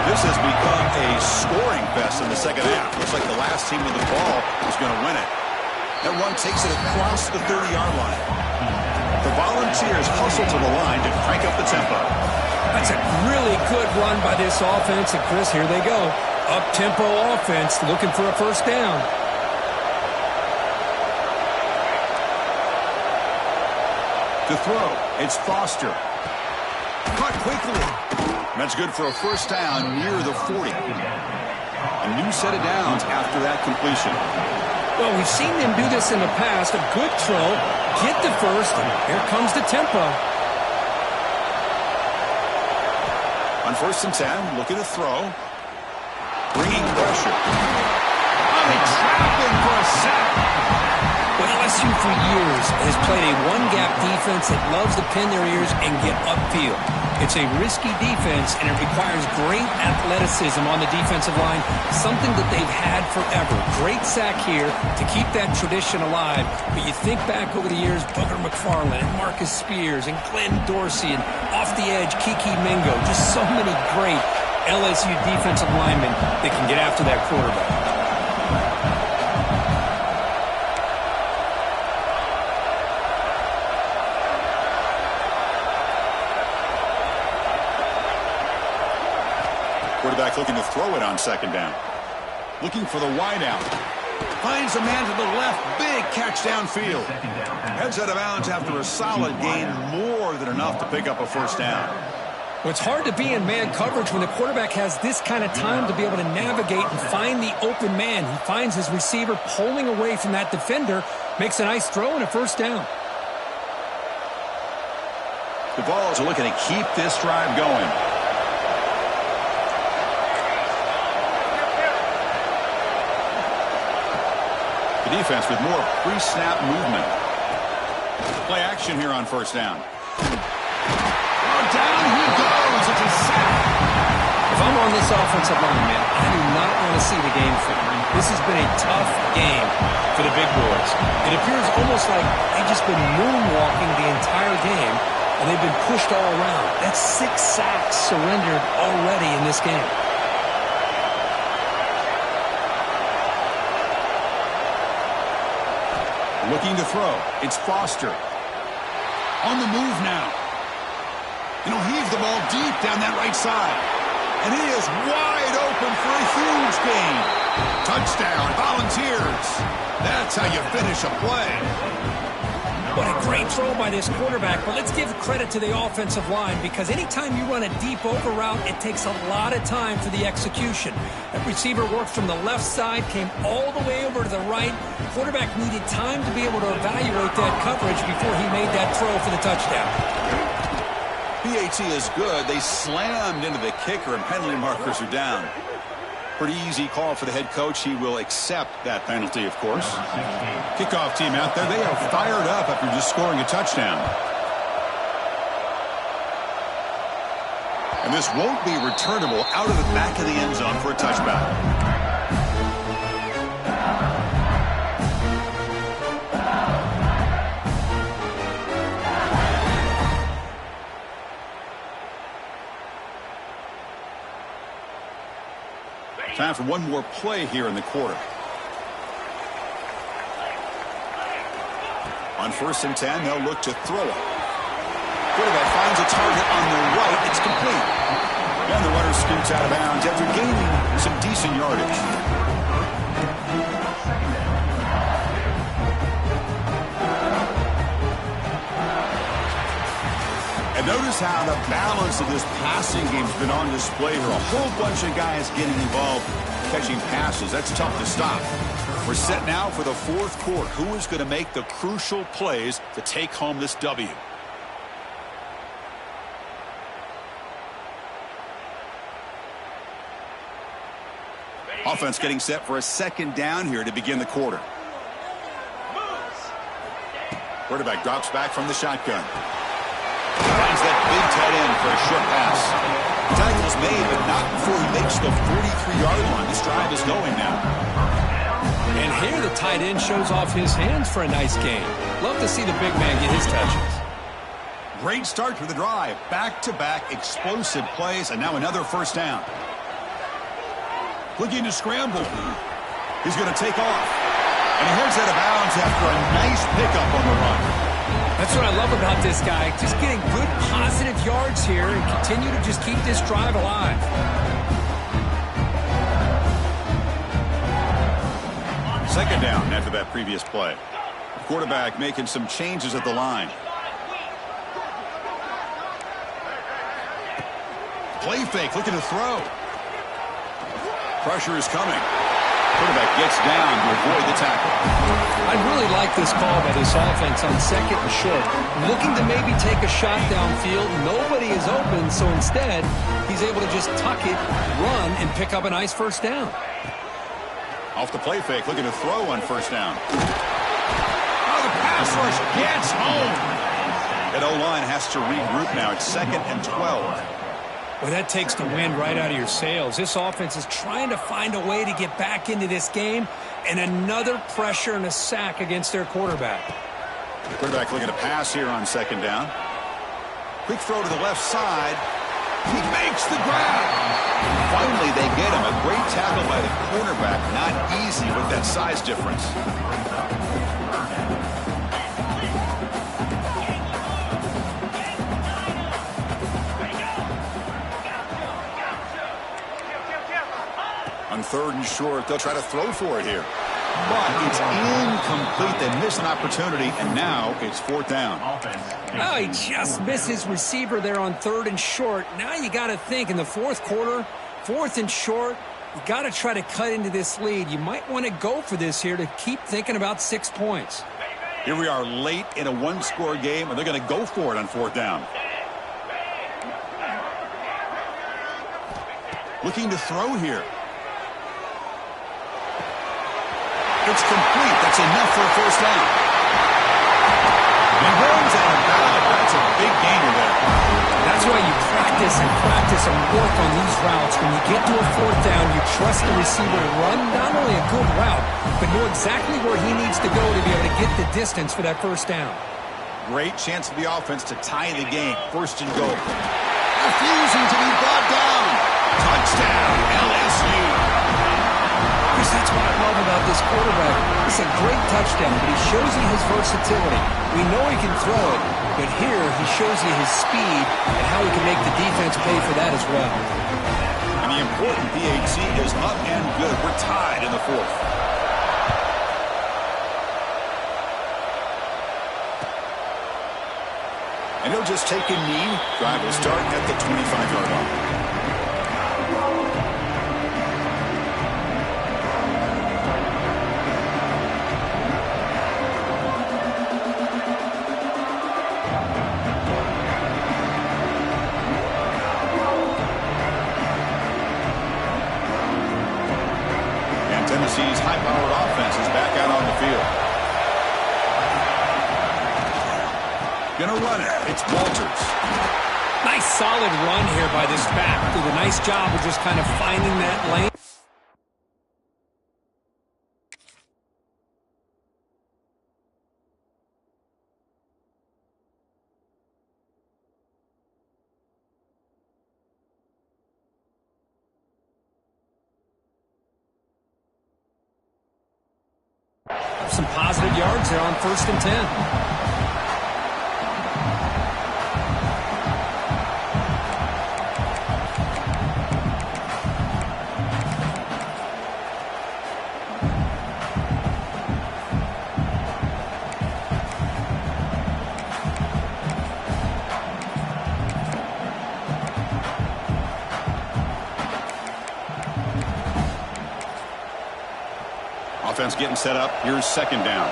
This has become a scoring fest in the second half. Looks like the last team with the ball is going to win it. That run takes it across the 30-yard line. The Volunteers hustle to the line to crank up the tempo. That's a really good run by this offense. And, Chris, here they go. Up-tempo offense looking for a first down. To throw, it's Foster. Caught quickly. That's good for a first down near the 40. A new set of downs after that completion. Well, we've seen them do this in the past. A good throw, get the first, and here comes the tempo. On 1st and 10, looking to throw. Bringing pressure. Oh, they trap him for a sack. Well, LSU for years has played a one-gap defense that loves to pin their ears and get upfield. It's a risky defense, and it requires great athleticism on the defensive line, something that they've had forever. Great sack here to keep that tradition alive. But you think back over the years, Booger McFarland and Marcus Spears and Glenn Dorsey and off the edge, Kiki Mingo. Just so many great LSU defensive linemen that can get after that quarterback. Quarterback looking to throw it on 2nd down. Looking for the wideout. Finds a man to the left. Big catch downfield. Heads out of bounds after a solid gain. More than enough to pick up a first down. Well, it's hard to be in man coverage when the quarterback has this kind of time to be able to navigate and find the open man. He finds his receiver pulling away from that defender. Makes a nice throw and a first down. The Vols are looking to keep this drive going. The defense with more pre-snap movement. Play action here on first down. Oh, down he goes. It's a sack. If I'm on this offensive line, man, I do not want to see the game film. This has been a tough game for the big boys. It appears almost like they've just been moonwalking the entire game, and they've been pushed all around. That's 6 sacks surrendered already in this game. Looking to throw. It's Foster. On the move now. And he'll heave the ball deep down that right side. And he is wide open for a huge gain. Touchdown, Volunteers. That's how you finish a play. What a great throw by this quarterback, but let's give credit to the offensive line because anytime you run a deep over route, it takes a lot of time for the execution. That receiver worked from the left side, came all the way over to the right. Quarterback needed time to be able to evaluate that coverage before he made that throw for the touchdown. PAT is good. They slammed into the kicker, and penalty markers are down. Pretty easy call for the head coach. He will accept that penalty, of course. Kickoff team out there. They are fired up after just scoring a touchdown. And this won't be returnable out of the back of the end zone for a touchback. Time for one more play here in the quarter. On 1st and 10, they'll look to throw it. Quarterback finds a target on the right. It's complete. And the runner scoots out of bounds after gaining some decent yardage. And notice how the balance of this passing game's been on display here. A whole bunch of guys getting involved catching passes. That's tough to stop. We're set now for the 4th quarter. Who is going to make the crucial plays to take home this W? Offense getting set for a 2nd down here to begin the quarter. Quarterback drops back from the shotgun. Finds that big tight end for a short pass. Tackle's made, but not before he makes the 43-yard line. This drive is going now. And here the tight end shows off his hands for a nice gain. Love to see the big man get his touches. Great start to the drive. Back-to-back explosive plays, and now another 1st down. Looking to scramble. He's going to take off. And he heads out of bounds after a nice pickup on the run. That's what I love about this guy. Just getting good, positive yards here and continue to just keep this drive alive. Second down after that previous play. Quarterback making some changes at the line. Play fake, looking to throw. Pressure is coming. Quarterback gets down to avoid the tackle. I really like this call by this offense on 2nd and short. Looking to maybe take a shot downfield. Nobody is open, so instead, he's able to just tuck it, run, and pick up a nice 1st down. Off the play fake, looking to throw on 1st down. Oh, the pass rush gets home. That O-line has to regroup now. It's 2nd and 12. Well, that takes the wind right out of your sails. This offense is trying to find a way to get back into this game, and another pressure and a sack against their quarterback. The quarterback looking to pass here on 2nd down. Quick throw to the left side. He makes the grab. Finally, they get him. A great tackle by the cornerback. Not easy with that size difference. On 3rd and short, they'll try to throw for it here. But it's incomplete. They miss an opportunity, and now it's 4th down. Oh, he just missed his receiver there on 3rd and short. Now you got to think in the 4th quarter, 4th and short, you got to try to cut into this lead. You might want to go for this here to keep thinking about 6 points. Here we are late in a 1-score game, and they're going to go for it on 4th down. Looking to throw here. It's complete. That's enough for a 1st down. And he runs out of bounds. That's a big gainer there. That's why you and practice and work on these routes. When you get to a fourth down, you trust the receiver to run not only a good route, but know exactly where he needs to go to be able to get the distance for that first down. Great chance for the offense to tie the game. First and goal. Refusing to be brought down. Touchdown, LSU. Chris, that's what I love about this quarterback. It's a great touchdown, but he shows you his versatility. We know he can throw it, but here he shows you his speed and how he can make the defense pay for that as well. And the important PAT is up and good. We're tied in the fourth. And he'll just take a knee. Drive will start at the 25-yard line. Tennessee's high-powered offense is back out on the field. Gonna run it. It's Walters. Nice solid run here by this back. Did a nice job of just kind of finding that lane. Some positive yards there on 1st and 10. Offense getting set up. Here's second down.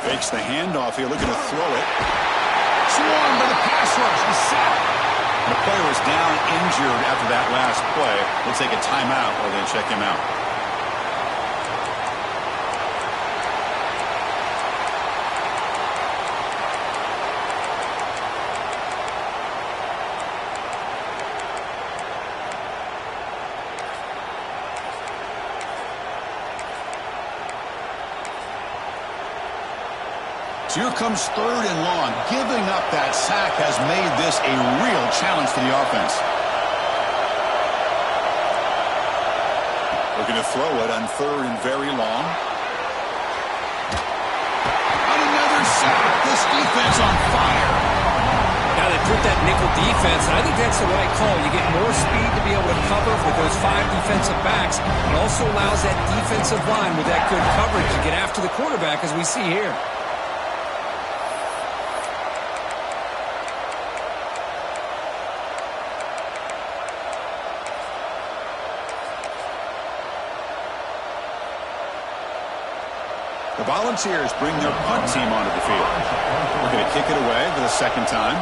Fakes the handoff here, looking to throw it. Swarmed by the pass rush. He's sacked. The player is down injured after that last play. We'll take a timeout while they check him out. So here comes 3rd and long. Giving up that sack has made this a real challenge for the offense. Looking to throw it on 3rd and very long. On another sack. This defense on fire. Now they put that nickel defense, and I think that's the right call. You get more speed to be able to cover with those 5 defensive backs. It also allows that defensive line with that good coverage to get after the quarterback, as we see here. The Volunteers bring their punt team onto the field. We're going to kick it away for the second time.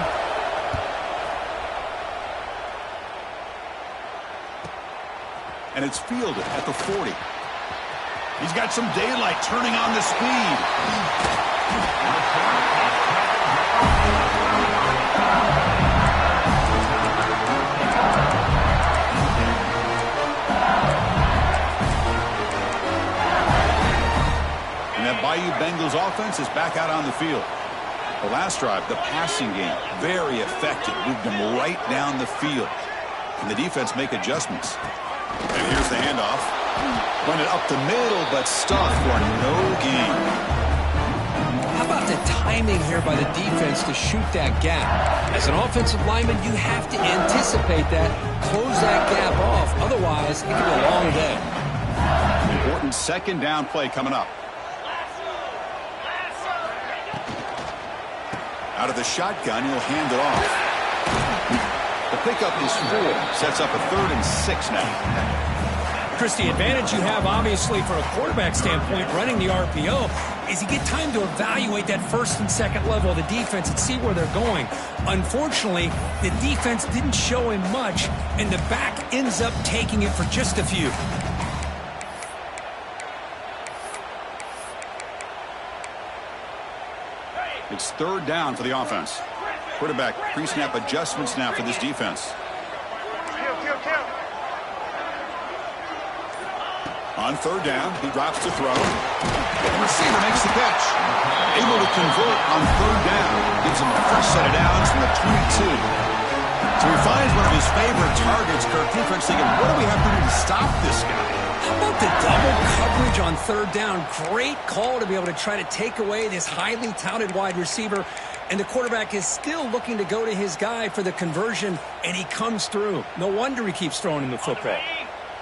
And it's fielded at the 40. He's got some daylight turning on the speed. Bayou Bengals offense is back out on the field. The last drive, the passing game, very effective. Moved them right down the field. And the defense make adjustments. And here's the handoff. Run it up the middle, but stuffed for no gain. How about the timing here by the defense to shoot that gap? As an offensive lineman, you have to anticipate that, close that gap off. Otherwise, it could be a long day. Important second down play coming up. Out of the shotgun, he'll hand it off. The pickup is 4. Sets up a 3rd and 6 now. Chris, the advantage you have, obviously, from a quarterback standpoint, running the RPO, is you get time to evaluate that first and second level of the defense and see where they're going. Unfortunately, the defense didn't show him much, and the back ends up taking it for just a few. It's third down for the offense. Quarterback pre-snap adjustments now for this defense. On third down, he drops to throw. The receiver makes the catch. Able to convert on third down. Gives him a fresh set of downs from the 22. So he finds one of his favorite targets. Kirk, defense thinking, what do we have to do to stop this guy? How about the double coverage on third down? Great call to be able to try to take away this highly touted wide receiver. And the quarterback is still looking to go to his guy for the conversion, and he comes through. No wonder he keeps throwing him the football.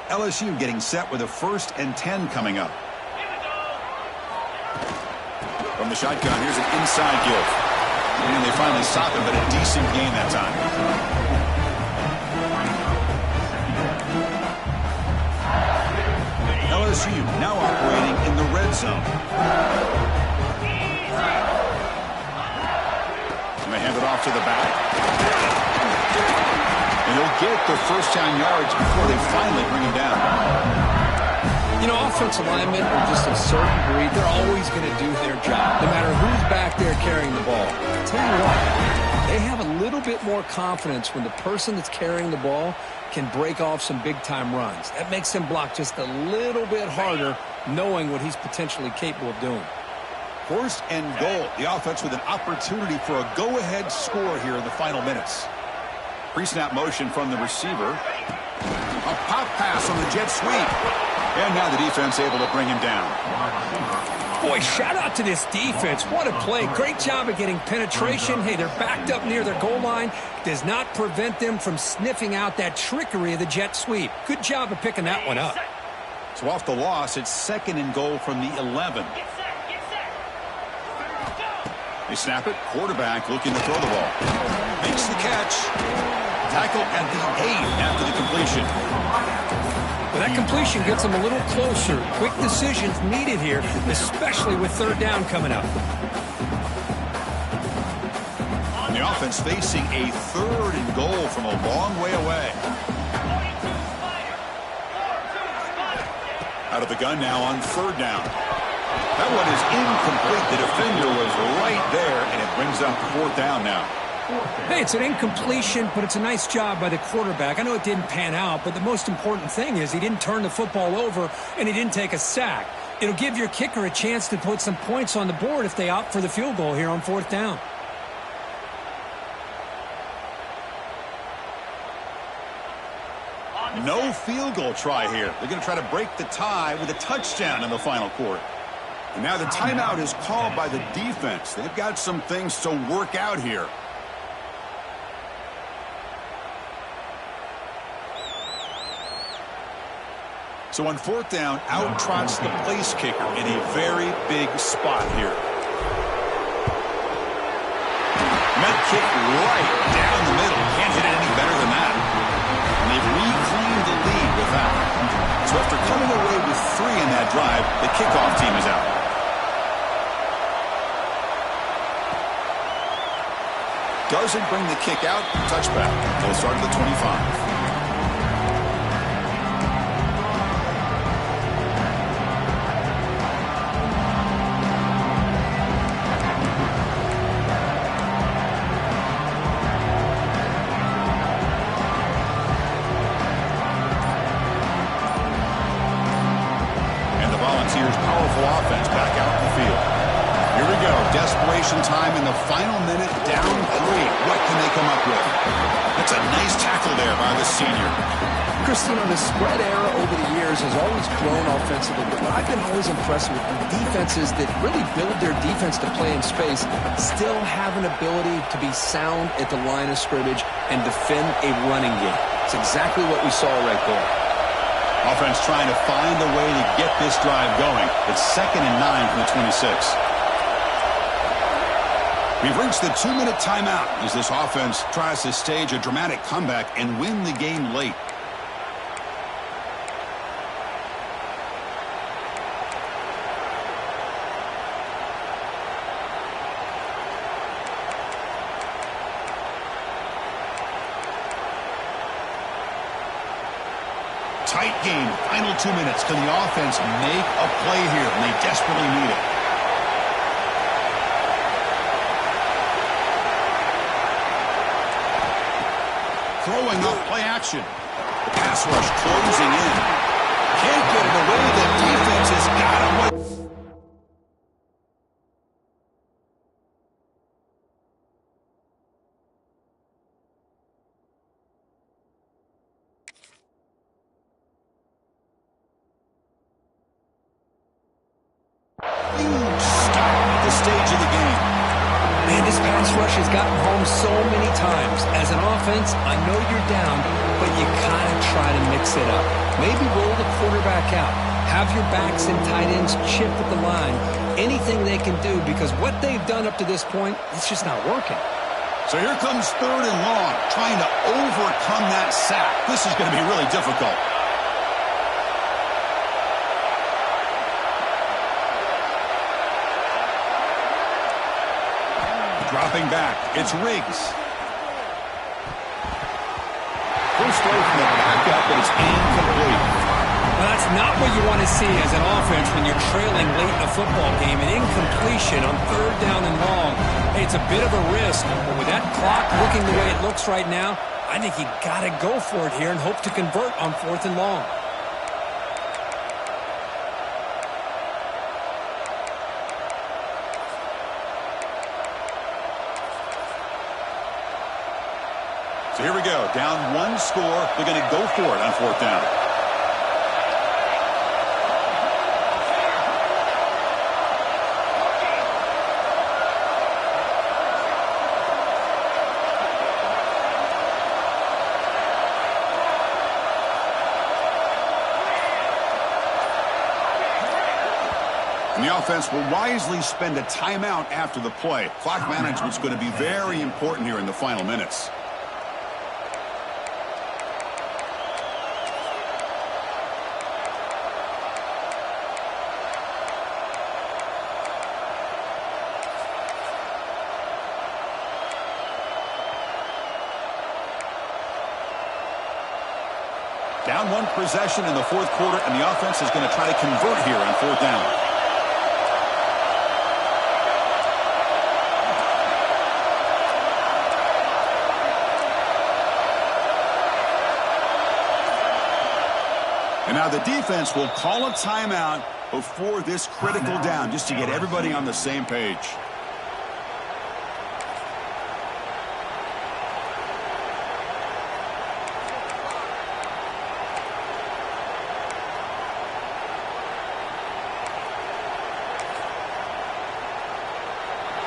LSU getting set with a 1st and 10 coming up. From the shotgun, here's an inside give. And they finally stop it, but a decent gain that time. LSU now operating in the red zone. And they hand it off to the back. And he'll get the first down yards before they finally bring him down. You know, offensive linemen are just a certain breed. They're always going to do their job, no matter who's back there carrying the ball. I'll tell you what, they have a little bit more confidence when the person that's carrying the ball can break off some big-time runs. That makes him block just a little bit harder, knowing what he's potentially capable of doing. 1st and goal. The offense with an opportunity for a go-ahead score here in the final minutes. Pre-snap motion from the receiver. A pop pass on the jet sweep. And now the defense able to bring him down. Boy, shout out to this defense. What a play. Great job of getting penetration. Hey, they're backed up near their goal line. Does not prevent them from sniffing out that trickery of the jet sweep. Good job of picking that one up. So off the loss, it's 2nd and goal from the 11. They snap it. Quarterback looking to throw the ball. Makes the catch. Tackle at the 8 after the completion. Well, that completion gets them a little closer. Quick decisions needed here, especially with third down coming up. And the offense facing a 3rd and goal from a long way away. Out of the gun now on 3rd down. That one is incomplete. The defender was right there, and it brings up 4th down now. Hey, it's an incompletion, but it's a nice job by the quarterback. I know it didn't pan out, but the most important thing is he didn't turn the football over, and he didn't take a sack. It'll give your kicker a chance to put some points on the board if they opt for the field goal here on 4th down. No field goal try here. They're going to try to break the tie with a touchdown in the final quarter. And now the timeout is called by the defense. They've got some things to work out here. So on 4th down, out trots the place kicker in a very big spot here. Met kick right down the middle. Can't hit it any better than that. And they've reclaimed the lead with that. So after coming away with 3 in that drive, the kickoff team is out. Doesn't bring the kick out. Touchback. They'll start at the 25. Offense back out in the field. Here we go. Desperation time in the final minute. Down 3. What can they come up with? That's a nice tackle there by the senior. Christine, the spread era over the years has always grown offensively, but I've been always impressed with the defenses that really build their defense to play in space, still have an ability to be sound at the line of scrimmage and defend a running game. It's exactly what we saw right there. Offense trying to find a way to get this drive going. It's 2nd and 9 from the 26. We've reached the 2-minute timeout as this offense tries to stage a dramatic comeback and win the game late. Tight game. Final 2 minutes. Can the offense make a play here? And they desperately need it. Throwing up play action. The pass rush closing in. Can't get it away. The defense has got him. Huge stop at the stage of the game. Man, this pass rush has gotten home so many times. As an offense, I know you're down, but you kind of try to mix it up. Maybe roll the quarterback out. Have your backs and tight ends chip at the line. Anything they can do, because what they've done up to this point, it's just not working. So here comes 3rd and long, trying to overcome that sack. This is going to be really difficult. Dropping back, it's Riggs. First throw from the backup, but it's incomplete. Well, that's not what you want to see as an offense when you're trailing late in a football game. An incompletion on 3rd down and long. Hey, it's a bit of a risk, but with that clock looking the way it looks right now, I think you got to go for it here and hope to convert on 4th and long. So here we go. Down 1 score. They're going to go for it on 4th down. And the offense will wisely spend a timeout after the play. Clock management's going to be very important here in the final minutes. Down 1 possession in the 4th quarter, and the offense is going to try to convert here on 4th down. And now the defense will call a timeout before this critical down, just to get everybody on the same page.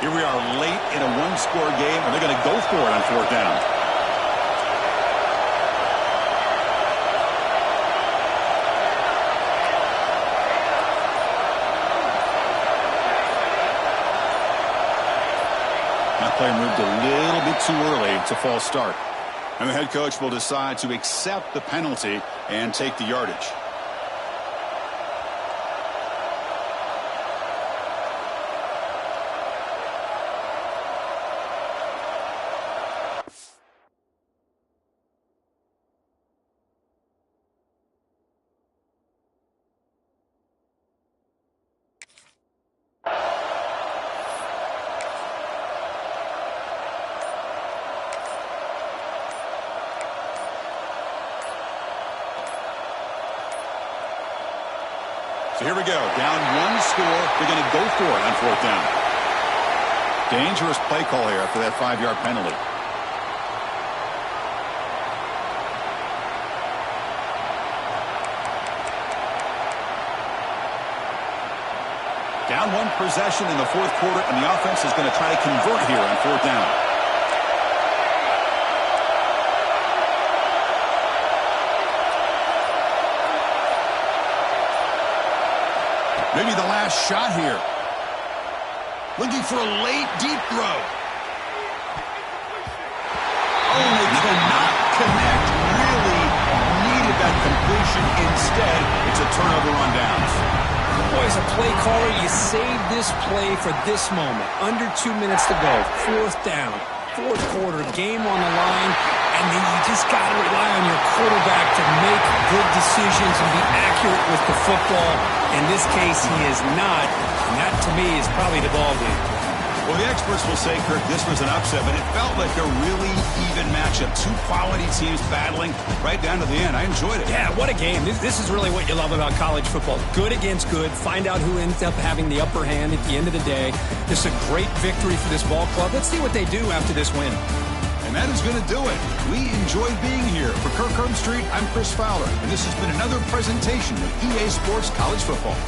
Here we are late in a 1-score game, and they're going to go for it on 4th down. That play moved a little bit too early. It's a false start. And the head coach will decide to accept the penalty and take the yardage. So here we go. Down 1 score. They're going to go for it on 4th down. Dangerous play call here after that 5-yard penalty. Down 1 possession in the 4th quarter, and the offense is going to try to convert here on 4th down. Maybe the last shot here. Looking for a late, deep throw. Oh, they cannot connect. Really needed that completion. Instead, it's a turnover on downs. Boy, as a play caller, you saved this play for this moment. Under 2 minutes to go. 4th down. 4th quarter, game on the line, And then you just got to rely on your quarterback to make good decisions and be accurate with the football. In this case, he is not. And that, to me, is probably the ball game. Well, the experts will say, Kirk, this was an upset, but it felt like a really even matchup. Two quality teams battling right down to the end. I enjoyed it. Yeah, what a game. This is really what you love about college football. Good against good. Find out who ends up having the upper hand at the end of the day. This is a great victory for this ball club. Let's see what they do after this win. And that is going to do it. We enjoyed being here. For Kirk Herbstreit, I'm Chris Fowler, and this has been another presentation of EA Sports College Football.